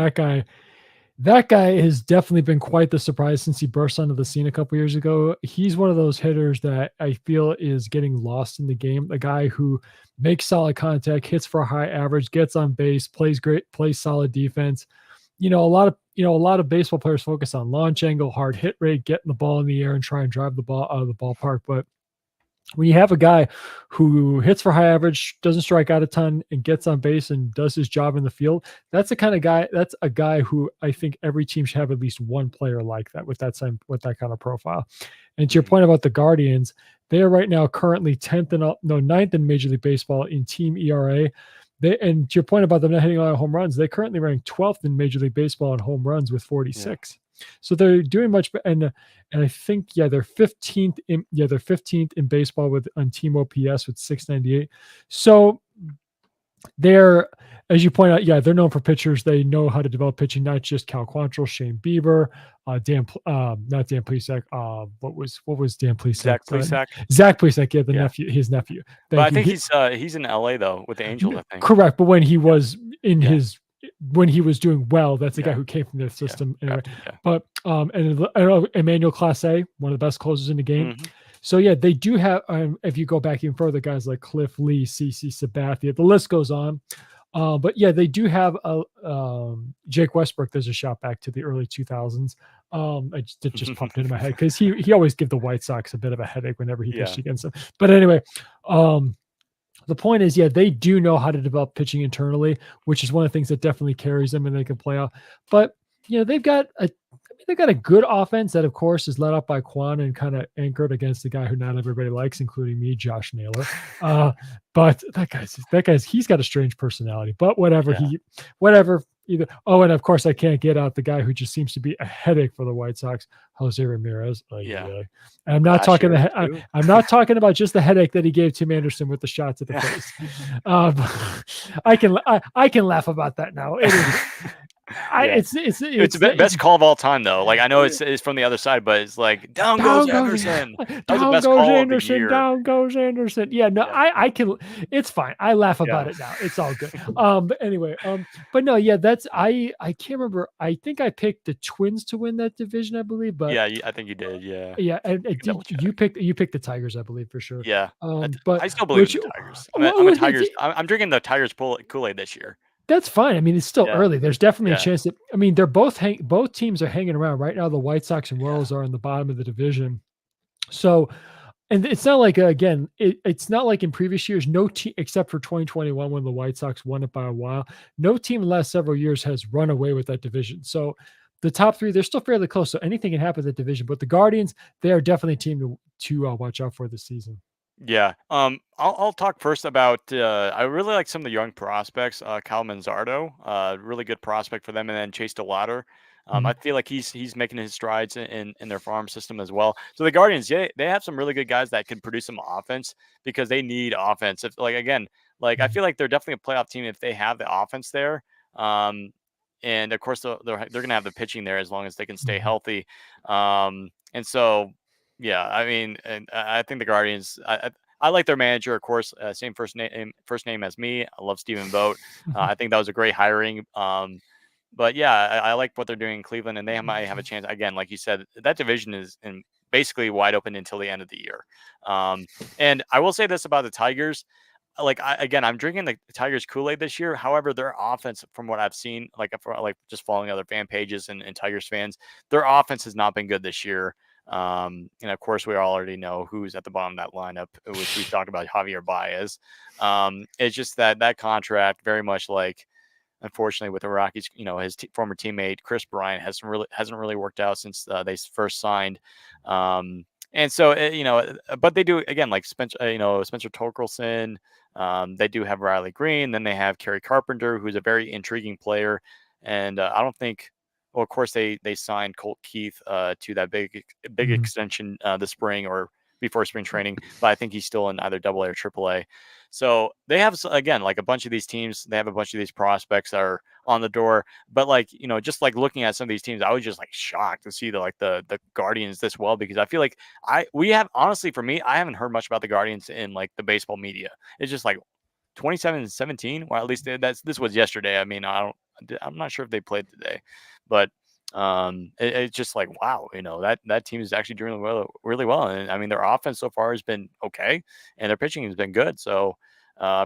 that guy has definitely been quite the surprise since he burst onto the scene a couple years ago. He's one of those hitters that I feel is getting lost in the game. A guy who makes solid contact, hits for a high average, gets on base, plays great, plays solid defense. A lot of baseball players focus on launch angle, hard hit rate, getting the ball in the air and try and drive the ball out of the ballpark. But when you have a guy who hits for high average, doesn't strike out a ton, and gets on base and does his job in the field, that's a guy who I think every team should have at least one player like that with that kind of profile. And to your mhm, point about the Guardians, they are right now currently 10th and no, ninth in Major League Baseball in team ERA. And to your point about them not hitting a lot of home runs, they currently rank 12th in Major League Baseball in home runs with yeah. 46. So they're doing much better. And I think they're 15th in baseball with on team OPS with 698. So they're as you point out, yeah, they're known for pitchers. They know how to develop pitching, not just Cal Quantrill, Shane Bieber, not Dan Plesac. What was Dan Plesac? Zach Plesac. Zach Plesac, yeah, Yeah. his nephew. But I Thank you. think he's in LA though with the Angels, I think. Correct, but when he Yeah. was in Yeah. when he was doing well, that's the guy Yeah. who came from their system anyway. Gotcha. Yeah. But and I know Emmanuel Clase, one of the best closers in the game. Mhm. So yeah, they do have. If you go back even further, guys like Cliff Lee, CC Sabathia, the list goes on. But yeah, they do have a Jake Westbrook. There's a shot back to the early 2000s. It just popped into my head because he always gave the White Sox a bit of a headache whenever he pitched Yeah. against them. But anyway, the point is, yeah, they do know how to develop pitching internally, which is one of the things that definitely carries them and they can play out. But they've got a good offense that, of course, is led up by Quan and kind of anchored against the guy who not everybody likes, including me, Josh Naylor. But that guy's he's got a strange personality. But whatever, Yeah. Either. Oh, and of course, I can't get out the guy who just seems to be a headache for the White Sox, Jose Ramirez. Yeah. And I'm not talking too. I'm not talking about just the headache that he gave Tim Anderson with the shot to the face. I can laugh about that now. It's the best call of all time, though. Like I know it's from the other side, but it's like down goes Anderson. That was the best call of the year. Down goes Anderson. Yeah, no, Yeah. I can. It's fine. I laugh about it now. It's all good. But anyway, but no, yeah, that's I can't remember. I think I picked the Twins to win that division, I believe. But Yeah, I think you did. Yeah. yeah, and you picked the Tigers, I believe, for sure. Yeah. But I still believe in the Tigers. I'm a Tigers. I'm drinking the Tigers Kool-Aid this year. That's fine. I mean, it's still early. There's definitely a chance that they're both teams are hanging around right now. The White Sox and Royals are in the bottom of the division. So, and it's not like it's not like in previous years. No team except for 2021 when the White Sox won it by a while. No team in the last several years has run away with that division. So, the top three they're still fairly close. So anything can happen in that division. But the Guardians, they are definitely a team to watch out for this season. Yeah. I'll talk first about. I really like some of the young prospects. Kyle Manzardo, really good prospect for them, and then Chase DeLauder. I feel like he's making his strides in their farm system as well. So the Guardians, they have some really good guys that can produce some offense because they need offense. If I feel like they're definitely a playoff team if they have the offense there. And of course they're going to have the pitching there as long as they can stay healthy. And so. Yeah, I mean, and I think the Guardians. I like their manager, of course. Same first name as me. I love Stephen Vogt. I think that was a great hiring. But yeah, I like what they're doing in Cleveland, and they might have a chance again. Like you said, that division is basically wide open until the end of the year. And I will say this about the Tigers. I'm drinking the Tigers Kool-Aid this year. However, their offense, from what I've seen, just following other fan pages and Tigers fans, their offense has not been good this year. And of course, we already know who's at the bottom of that lineup, which we talked about, Javier Baez. It's just that contract, very much like, unfortunately, with the Rockies, his former teammate Chris Bryant hasn't really worked out since they first signed. And so, but they do again, like Spencer Torkelson. They do have Riley Green. Then they have Kerry Carpenter, who's a very intriguing player. And I don't think. Well, of course, they signed Colt Keith to that big extension this spring or before spring training, but I think he's still in either AA or AAA. So they have, again, like a bunch of these teams, they have a bunch of these prospects that are on the door. But just like looking at some of these teams, I was just like shocked to see the Guardians this well, because I feel like honestly, for me, I haven't heard much about the Guardians in like the baseball media. It's just like 27-17. Well, at least this was yesterday. I mean, I'm not sure if they played today, but it's just like, wow, that team is actually doing really well. And I mean, their offense so far has been okay, and their pitching has been good. So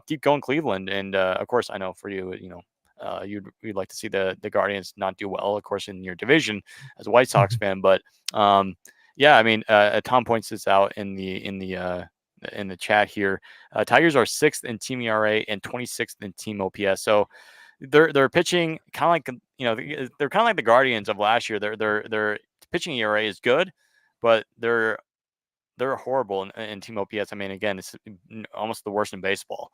keep going, Cleveland. And of course, I know for you, you'd like to see the Guardians not do well, of course, in your division as a White Sox fan. But yeah, I mean, Tom points this out in the chat here. Tigers are 6th in team ERA and 26th in team OPS. So they're pitching kind of like, they're kind of like the Guardians of last year. Their pitching ERA is good, but they're horrible in team OPS. I mean, again, it's almost the worst in baseball.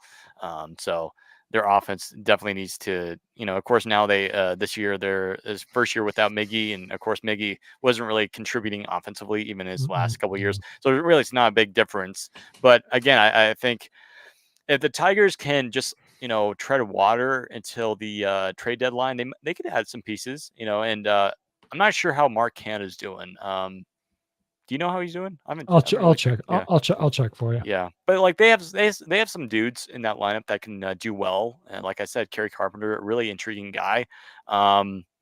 So their offense definitely needs to, of course, now they this year they're his first year without Miggy, and of course Miggy wasn't really contributing offensively even his last couple of years. So really, it's not a big difference. But again, I think if the Tigers can just tread water until the trade deadline, they could add some pieces, and I'm not sure how Mark Canada's doing. Do you know how he's doing? I haven't I'll really check. checked. Yeah. I'll check for you. Yeah, but like they have some dudes in that lineup that can do well, and like I said, Kerry Carpenter, a really intriguing guy.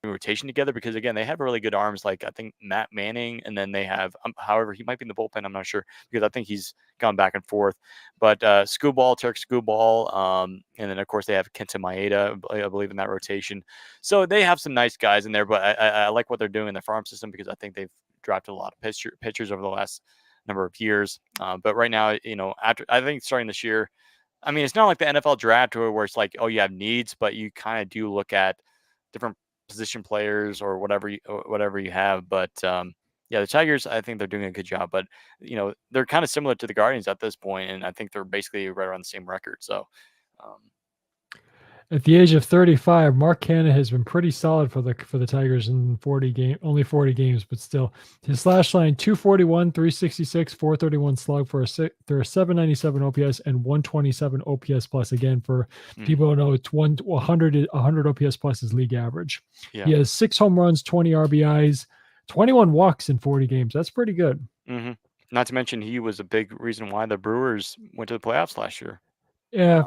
In rotation together because again they have really good arms. Like I think Matt Manning, and then they have, however, he might be in the bullpen. I'm not sure because I think he's gone back and forth. But Screwball, Turk Screwball, and then of course they have Kenta Maeda, I believe in that rotation. So they have some nice guys in there. But I like what they're doing in the farm system because I think they've drafted a lot of pitchers over the last number of years. But right now, after I think starting this year, I mean, it's not like the NFL draft where it's like, oh, you have needs, but you kind of do look at different position players or whatever you have. But yeah, the Tigers, I think they're doing a good job. But they're kind of similar to the Guardians at this point, and I think they're basically right around the same record. So. Um, At the age of 35, Mark Canha has been pretty solid for the Tigers in only 40 games, but still his slash line 241, 366, 431 slug for a 797 OPS and 127 OPS plus. Again, for people who know, it's 100 OPS plus is league average. Yeah. He has 6 home runs, 20 RBIs, 21 walks in 40 games. That's pretty good. Mm-hmm. Not to mention he was a big reason why the Brewers went to the playoffs last year. Yeah,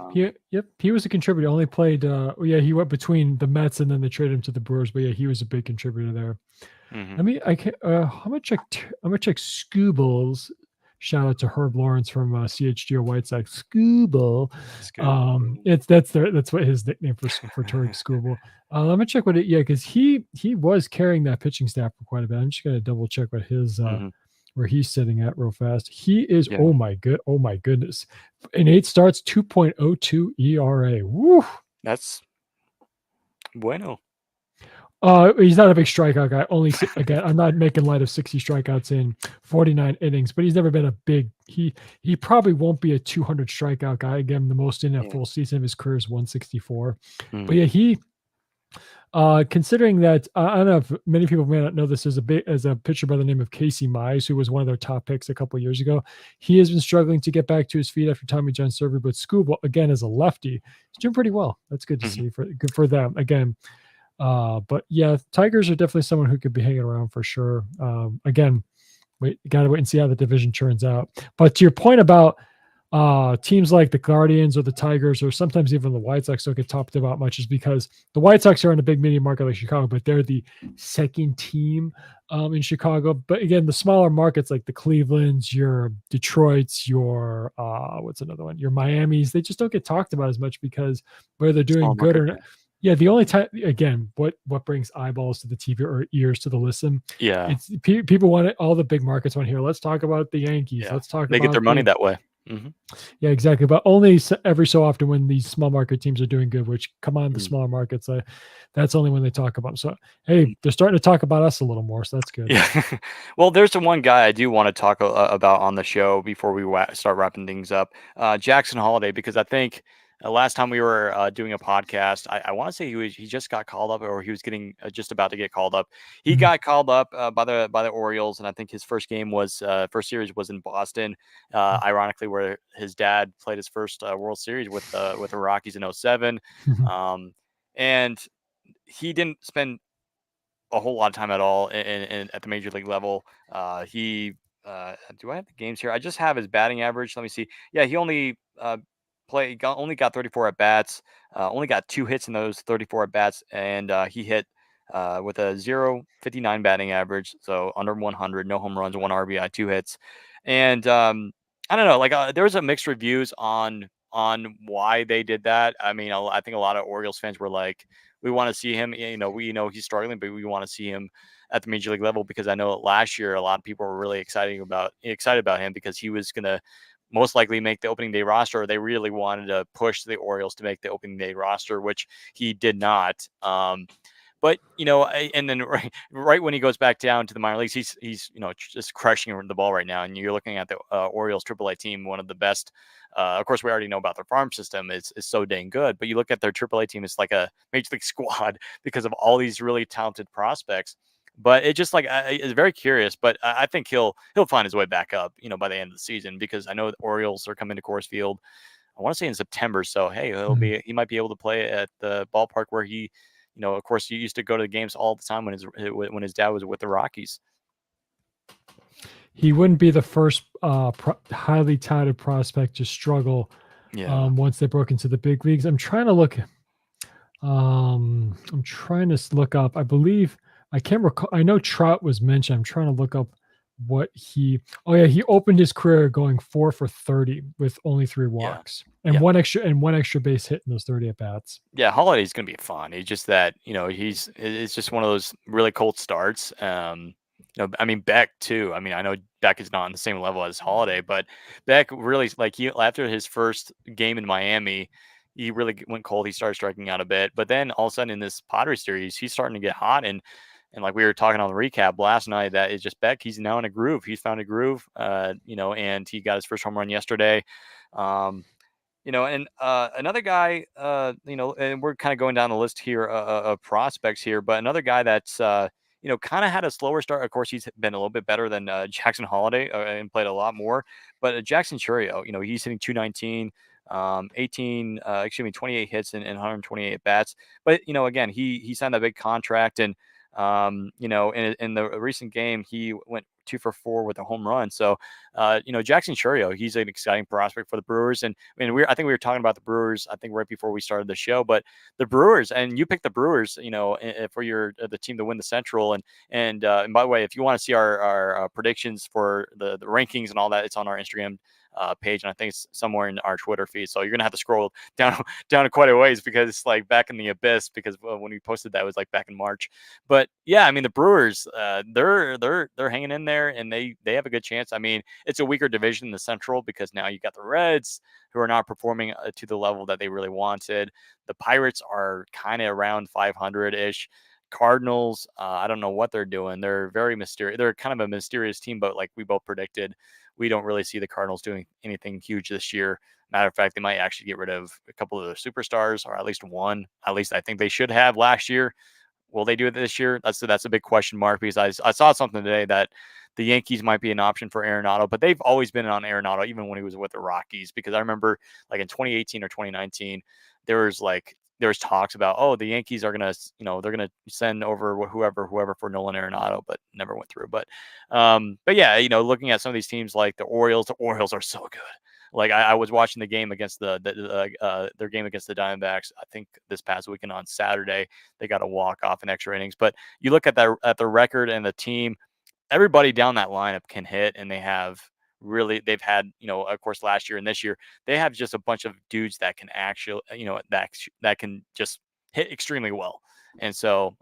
he was a contributor. Only played. He went between the Mets and then they traded him to the Brewers. But yeah, he was a big contributor there. Mm-hmm. I can. I'm gonna check. I'm gonna check Scoobles. Shout out to Herb Lawrence from CHGO White Sox. Scooble. That's what his nickname for Turk Scooble. Let me check what it. Yeah, because he was carrying that pitching staff for quite a bit. I'm just gonna double check what his. Where he's sitting at real fast. He is, oh my goodness. In 8 starts, 2.02 ERA. Woo! That's bueno. He's not a big strikeout guy. Again, I'm not making light of 60 strikeouts in 49 innings, but he's never been a big. He probably won't be a 200 strikeout guy. Again, the most in a full season of his career is 164. But yeah, he. Considering that I don't know if many people may not know this as a pitcher by the name of Casey Mize, who was one of their top picks a couple of years ago. He has been struggling to get back to his feet after Tommy John surgery, but Scooble, again, as a lefty, he's doing pretty well. That's good to see. Good for them again. But yeah, Tigers are definitely someone who could be hanging around for sure. Again, gotta wait and see how the division turns out. But to your point about teams like the Guardians or the Tigers or sometimes even the White Sox don't get talked about much is because the White Sox are in a big media market like Chicago, but they're the second team in Chicago. But again, the smaller markets like the Clevelands, your Detroits, your what's another one? Your Miamis, they just don't get talked about as much because whether they're doing good or not. Yeah, the only time again, what brings eyeballs to the TV or ears to the listen? Yeah, it's people want it. All the big markets want to hear. Let's talk about the Yankees. Yeah. Let's talk. They get their money that way. Yeah, exactly. But only every so often when these small market teams are doing good, which come on, the smaller markets, that's only when they talk about them. So, hey, they're starting to talk about us a little more. So that's good. Yeah. Well, there's the one guy I do want to talk about on the show before we start wrapping things up, Jackson Holiday, because I think last time we were doing a podcast, I want to say he just got called up, or he was getting just about to get called up. He got called up by the Orioles, and I think his first series was in Boston, ironically, where his dad played his first World Series with the Rockies in 07. And he didn't spend a whole lot of time at all at the major league level. Do I have the games here? I just have his batting average. Let me see. Yeah, he only only got 34 at bats. Only got 2 hits in those 34 at bats, and he hit with a 0.59 batting average, so under 100, no home runs, 1 RBI, 2 hits, and I don't know. Like there was a mixed reviews on why they did that. I mean, I think a lot of Orioles fans were like, we want to see him. We know he's struggling, but we want to see him at the major league level because I know last year a lot of people were really excited about him because he was going to most likely make the opening day roster. Or they really wanted to push the Orioles to make the opening day roster, which he did not. But and then right when he goes back down to the minor leagues, he's just crushing the ball right now. And you're looking at the Orioles AAA team, one of the best. Of course, we already know about their farm system is so dang good. But you look at their AAA team, it's like a major league squad because of all these really talented prospects. But it just it's very curious. But I think he'll find his way back up, by the end of the season because I know the Orioles are coming to Coors Field. I want to say in September. So hey, Mhm. he might be able to play at the ballpark where he, of course, he used to go to the games all the time when his dad was with the Rockies. He wouldn't be the first highly touted prospect to struggle Yeah, once they broke into the big leagues. I'm trying to look. I'm trying to look up. I believe I can't recall. I know Trout was mentioned. I'm trying to look up what he. Oh yeah, he opened his career going 4 for 30 with only yeah, walks and yeah. one extra base hit in those 30 at bats. Yeah, Holiday's gonna be fun. It's just that, it's just one of those really cold starts. I mean Beck too. I mean, I know Beck is not on the same level as Holiday, but Beck really like he after his first game in Miami, he really went cold. He started striking out a bit, but then all of a sudden in this Padres series, he's starting to get hot and like we were talking on the recap last night, that is just Beck. He's now in a groove. He's found a groove, and he got his first home run yesterday. Um, and another guy, and we're kind of going down the list here of prospects here, but another guy that's, kind of had a slower start. Of course, he's been a little bit better than Jackson Holiday and played a lot more. But Jackson Churio, he's hitting 219, 28 hits and 128 bats. But, again, he signed that big contract. And, in the recent game, he went 2 for 4 with a home run. So, Jackson Churio, he's an exciting prospect for the Brewers. And I mean, I think we were talking about the Brewers, I think right before we started the show, but the Brewers, and you picked the Brewers, for the team to win the Central. And by the way, if you want to see our predictions for the rankings and all that, it's on our Instagram page, and I think it's somewhere in our Twitter feed. So you're gonna have to scroll down down quite a ways because it's like back in the abyss. Because when we posted that, it was like back in March. But yeah, I mean the Brewers, they're hanging in there, and they have a good chance. I mean, it's a weaker division in the Central because now you got the Reds who are not performing to the level that they really wanted. The Pirates are kind of around 500 ish. Cardinals, I don't know what they're doing. They're very mysterious. They're kind of a mysterious team, but like we both predicted, we don't really see the Cardinals doing anything huge this year. Matter of fact, they might actually get rid of a couple of their superstars, or at least one. At least I think they should have last year. Will they do it this year? That's a big question mark, because I saw something today that the Yankees might be an option for Arenado, but they've always been on Arenado even when he was with the Rockies. Because I remember like in 2018 or 2019, there was talks about, oh, the Yankees are gonna they're gonna send over whoever for Nolan Arenado, but never went through. But yeah, looking at some of these teams like the Orioles are so good. Like I was watching the game against their game against the Diamondbacks. I think this past weekend on Saturday, they got a walk off in extra innings. But you look at the record and the team, everybody down that lineup can hit, and they've had, of course, last year and this year, they have just a bunch of dudes that can actually, that can just hit extremely well. And so,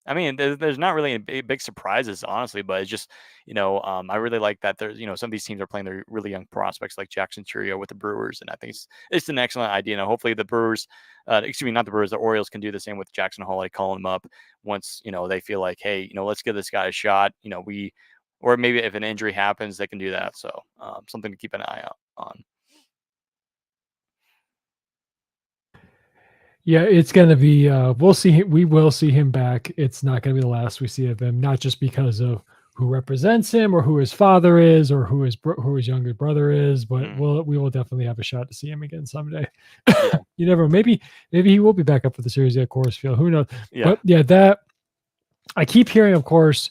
I mean, there's not really any big surprises, honestly, but it's just, I really like that there's, some of these teams are playing their really young prospects like Jackson Churio with the Brewers. And I think it's an excellent idea. And hopefully the Brewers, excuse me, not the Brewers, the Orioles can do the same with Jackson Holiday, calling him up once, they feel like, hey, let's give this guy a shot. Or maybe if an injury happens, they can do that. So something to keep an eye out on. Yeah, it's gonna be. We'll see. We will see him back. It's not gonna be the last we see of him. Not just because of who represents him, or who his father is, or who his younger brother is, but Mm, we will definitely have a shot to see him again someday. yeah, You never. Maybe he will be back up for the series at Coors Field. Who knows? yeah, But yeah, that I keep hearing. Of course,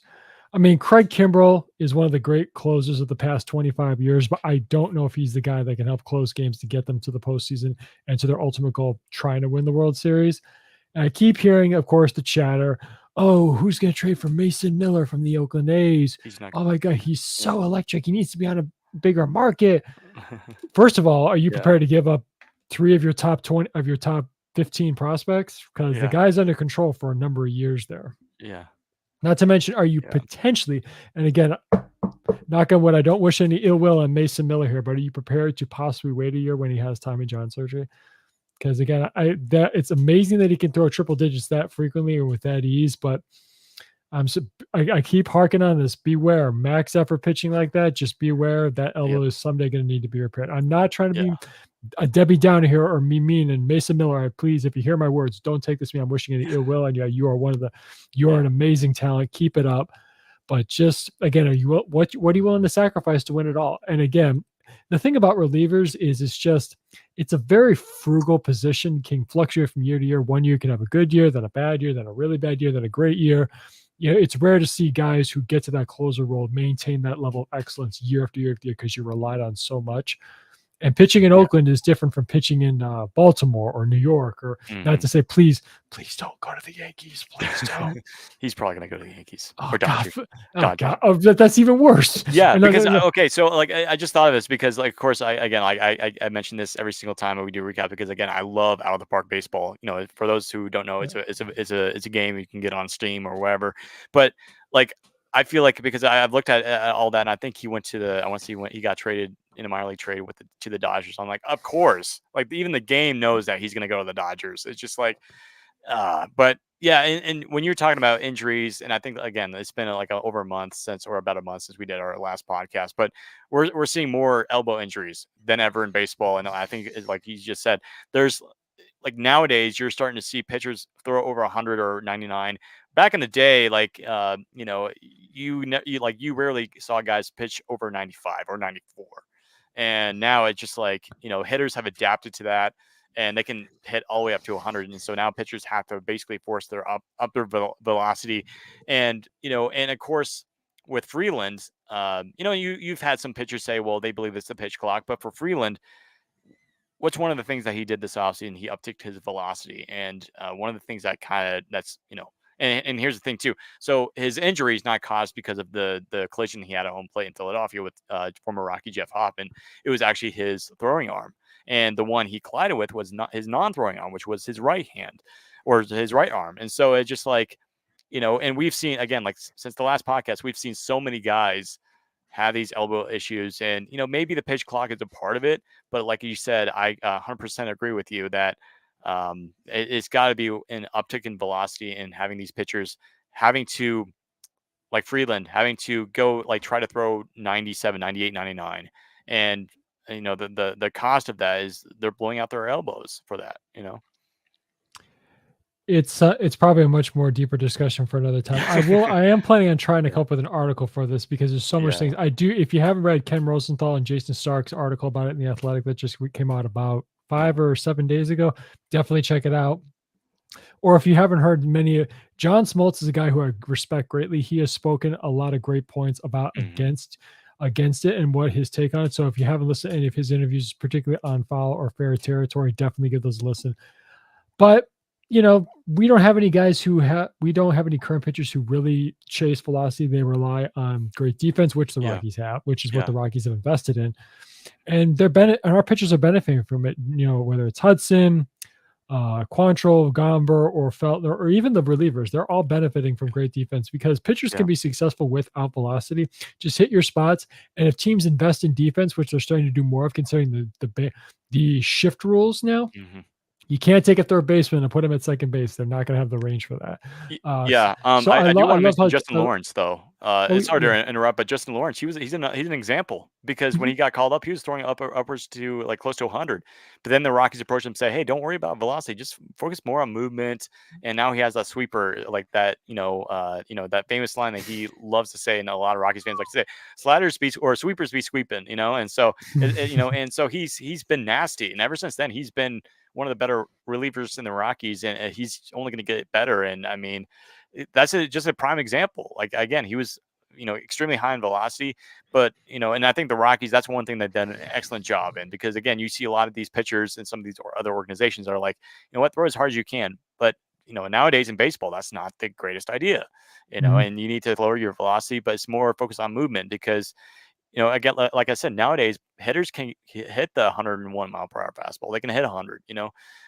I mean, Craig Kimbrell is one of the great closers of the past 25 years, but I don't know if he's the guy that can help close games to get them to the postseason and to their ultimate goal, trying to win the World Series. And I keep hearing, of course, the chatter. Oh, who's going to trade for Mason Miller from the Oakland A's? he's not. Oh my God, he's Yeah, so electric. He needs to be on a bigger market. First of all, are you yeah, prepared to give up 3 of your top 15 prospects? Because the yeah, guy's under control for a number of years there. yeah, Not to mention, are you yeah, potentially, and again, knock on wood, I don't wish any ill will on Mason Miller here, but are you prepared to possibly wait a year when he has Tommy John surgery? Because again, it's amazing that he can throw triple digits that frequently or with that ease, but I keep harking on this. Beware, max effort pitching like that. Just beware that elbow yep, is someday going to need to be repaired. I'm not trying to yeah, be a Debbie Downer here or me mean. And Mason Miller, please, if you hear my words, don't take this to me. I'm wishing any ill will on you. You are yeah. an amazing talent. Keep it up. But just again, are you are you willing to sacrifice to win it all? And again, the thing about relievers is it's a very frugal position, can fluctuate from year to year. One year you can have a good year, then a bad year, then a really bad year, then a great year. You know, it's rare to see guys who get to that closer role maintain that level of excellence year after year after year because you're relied on so much. And pitching in Yeah. Oakland is different from pitching in Baltimore or New York, or not Mhm. to say, please, please don't go to the Yankees. Please don't. He's probably gonna go to the Yankees Oh or God. Dodgers. Oh God, God. Dodgers. Oh, that's even worse. Yeah, No, because no, no. okay, so like I just thought of this because like of course I again I mention this every single time we do recap because again I love out of the park baseball. You know, for those who don't know, Yeah. it's a game you can get on Steam or wherever. But like I feel like because I've looked at all that and I think he went to the I want to see when he got traded in a minor league trade with to the Dodgers. I'm like, of course, like even the game knows that he's gonna go to the Dodgers. It's just like but yeah, and when you're talking about injuries, and I think again, it's been like over a month since, or about a month since we did our last podcast, but we're seeing more elbow injuries than ever in baseball, and I think it's like you just said, there's like nowadays you're starting to see pitchers throw over 100 or 99. Back in the day, like you rarely saw guys pitch over 95 or 94, and now it's just like hitters have adapted to that and they can hit all the way up to 100. And so now pitchers have to basically force their up their velocity, and and of course with Freeland, you've had some pitchers say, well, they believe it's the pitch clock, but for Freeland, what's one of the things that he did this offseason? He upticked his velocity, and one of the things that kind of that's and here's the thing too. So his injury is not caused because of the collision he had at home plate in Philadelphia with former Rocky Jeff Hoffman. It was actually his throwing arm, and the one he collided with was not his non-throwing arm, which was his right hand or his right arm. And so it just like and we've seen again like since the last podcast, we've seen so many guys have these elbow issues, and maybe the pitch clock is a part of it, but like you said, I 100% agree with you that it's got to be an uptick in velocity and having these pitchers having to like Freeland having to go like try to throw 97, 98, 99, and the cost of that is they're blowing out their elbows for that. It's probably a much more deeper discussion for another time. I am planning on trying to come up with an article for this because there's so much Yeah. things I do. If you haven't read Ken Rosenthal and Jason Stark's article about it in the Athletic that just came out about 5 or 7 days ago, definitely check it out. Or if you haven't heard many, John Smoltz is a guy who I respect greatly. He has spoken a lot of great points about Hmm. against it and what his take on it. So if you haven't listened to any of his interviews, particularly on Foul or Fair Territory, definitely give those a listen. But we don't have any guys we don't have any current pitchers who really chase velocity. They rely on great defense, which the Yeah. Rockies have, which is what Yeah. the Rockies have invested in. And and our pitchers are benefiting from it, whether it's Hudson, Quantrill, Gomber, or Feltner, or even the relievers. They're all benefiting from great defense because pitchers Yeah. can be successful without velocity. Just hit your spots. And if teams invest in defense, which they're starting to do more of, considering the shift rules now, Hmm. you can't take a third baseman and put him at second base. They're not going to have the range for that. Yeah, So I do I want to love mention how. Justin Lawrence though. Oh Sorry yeah. to interrupt, but Justin Lawrence, he's an example because when Mhm. he got called up, he was throwing upwards to like close to 100. But then the Rockies approached him and say, "Hey, don't worry about velocity, just focus more on movement." And now he has that sweeper like that, that famous line that he loves to say, and a lot of Rockies fans like to say, "Sliders be or sweepers be sweeping," And so and so he's been nasty, and ever since then he's been one of the better relievers in the Rockies, and he's only going to get better. And I mean, that's just a prime example. Like again, he was extremely high in velocity, but and I think the Rockies, that's one thing they've done an excellent job in, because again, you see a lot of these pitchers and some of these other organizations are like, what, throw as hard as you can, but nowadays in baseball, that's not the greatest idea, Mhm. and you need to lower your velocity, but it's more focused on movement because again, like I said, nowadays hitters can hit the 101 mile per hour fastball. They can hit 100.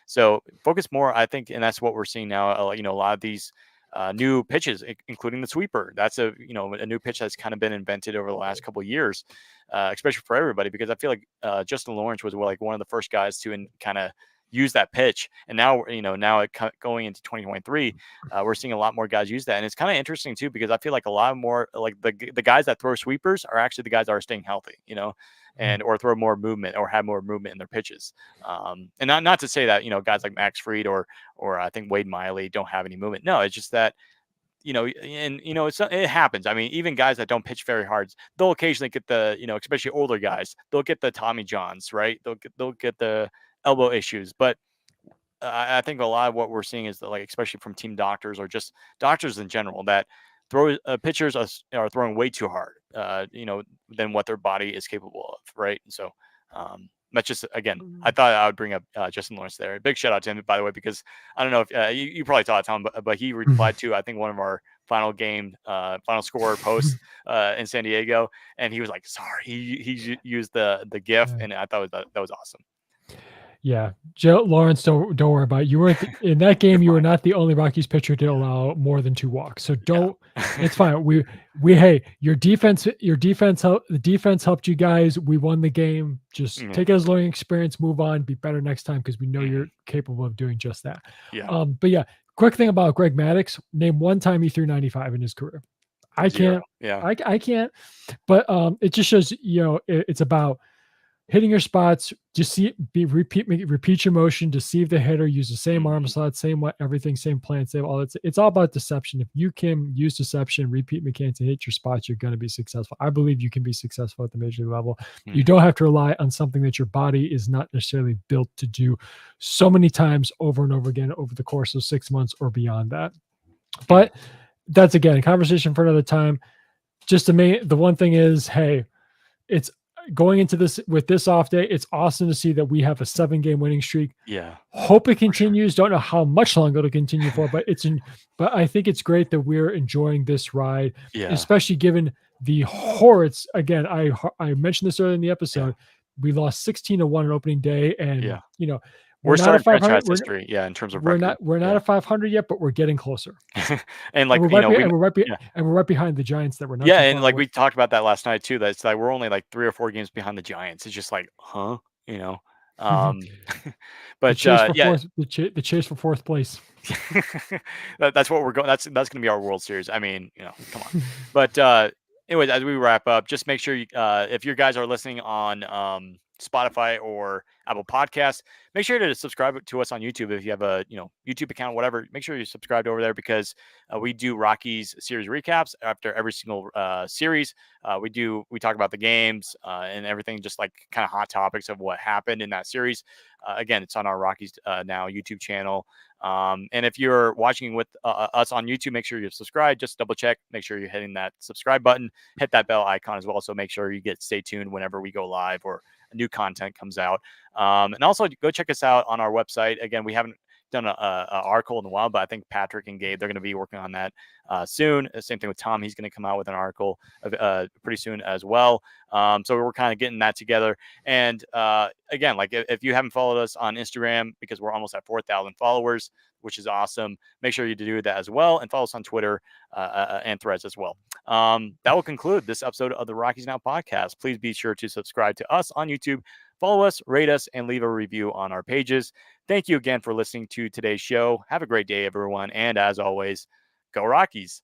So focus more, I think, and that's what we're seeing now. A lot of these new pitches, including the sweeper. That's a new pitch that's kind of been invented over the last couple of years, especially for everybody, because I feel like Justin Lawrence was like one of the first guys to kind of use that pitch, and now going into 2023, we're seeing a lot more guys use that, and it's kind of interesting too, because I feel like a lot more like the guys that throw sweepers are actually the guys that are staying healthy, Mhm. and or throw more movement or have more movement in their pitches. And not to say that guys like Max Fried or I think Wade Miley don't have any movement. No, it's just that it happens. I mean, even guys that don't pitch very hard, they'll occasionally get especially older guys, they'll get the Tommy Johns, right? They'll get the elbow issues. But I think a lot of what we're seeing is that, like, especially from team doctors or just doctors in general, that pitchers are throwing way too hard, than what their body is capable of, right? And so, that's just, again, I thought I would bring up Justin Lawrence there. Big shout out to him, by the way, because I don't know if you probably saw it, Tom, but he replied to, I think, one of our final score posts in San Diego, and he was like, sorry, he used the GIF, and I thought that was awesome. Yeah, Joe Lawrence, don't worry about it. You weren't in that game. You were not the only Rockies pitcher to allow more than 2 walks. So don't. It's fine. Hey, your defense the defense helped you guys. We won the game. Just take it as learning experience. Move on. Be better next time because we know you're capable of doing just that. Yeah. But yeah, quick thing about Greg Maddux. Name one time he threw 95 in his career. I can't. Yeah. I can't. But it just shows it's about hitting your spots, just repeat your motion, deceive the hitter, use the same arm slot, same everything, same plan, same all. It's all about deception. If you can use deception, repeat mechanics, and hit your spots, you're going to be successful. I believe you can be successful at the major league level. You don't have to rely on something that your body is not necessarily built to do so many times over and over again over the course of 6 months or beyond that. But that's, again, a conversation for another time. Just the one thing is, hey, it's going into this with this off day. It's awesome to see that we have a 7-game winning streak. Yeah. Hope it continues. Don't know how much longer it'll continue for, but but I think it's great that we're enjoying this ride, especially given the horrors. Again, I mentioned this earlier in the episode. We lost 16-1 on opening day, and we're not at 500 history. In terms of we're not at 500 yet, but we're getting closer. And like, we're right behind the Giants that we're not. And like we talked about that last night too. That's like we're only like 3 or 4 games behind the Giants. It's just like, huh? But the chase for 4th place. That's what we're going. That's going to be our World Series. I mean, come on. But anyways, as we wrap up, just make sure if you guys are listening on Spotify or Apple Podcasts, make sure to subscribe to us on YouTube. If you have a YouTube account, whatever, make sure you subscribe over there, because we do Rockies series recaps after every single series. We talk about the games and everything, just like kind of hot topics of what happened in that series. Again, it's on our Rockies Now YouTube channel. And if you're watching with us on YouTube, make sure you subscribe. Just double check, make sure you're hitting that subscribe button, hit that bell icon as well. So make sure you stay tuned whenever we go live or new content comes out. And also go check us out on our website. Again, we haven't done an article in a while, but I think Patrick and Gabe, they're going to be working on that soon. Same thing with Tom. He's going to come out with an article pretty soon as well. So we're kind of getting that together. And again, like if you haven't followed us on Instagram, because we're almost at 4,000 followers, which is awesome, make sure you do that as well. And follow us on Twitter and Threads as well. That will conclude this episode of the Rockies Now podcast. Please be sure to subscribe to us on YouTube, follow us, rate us, and leave a review on our pages. Thank you again for listening to today's show. Have a great day, everyone. And as always, go Rockies.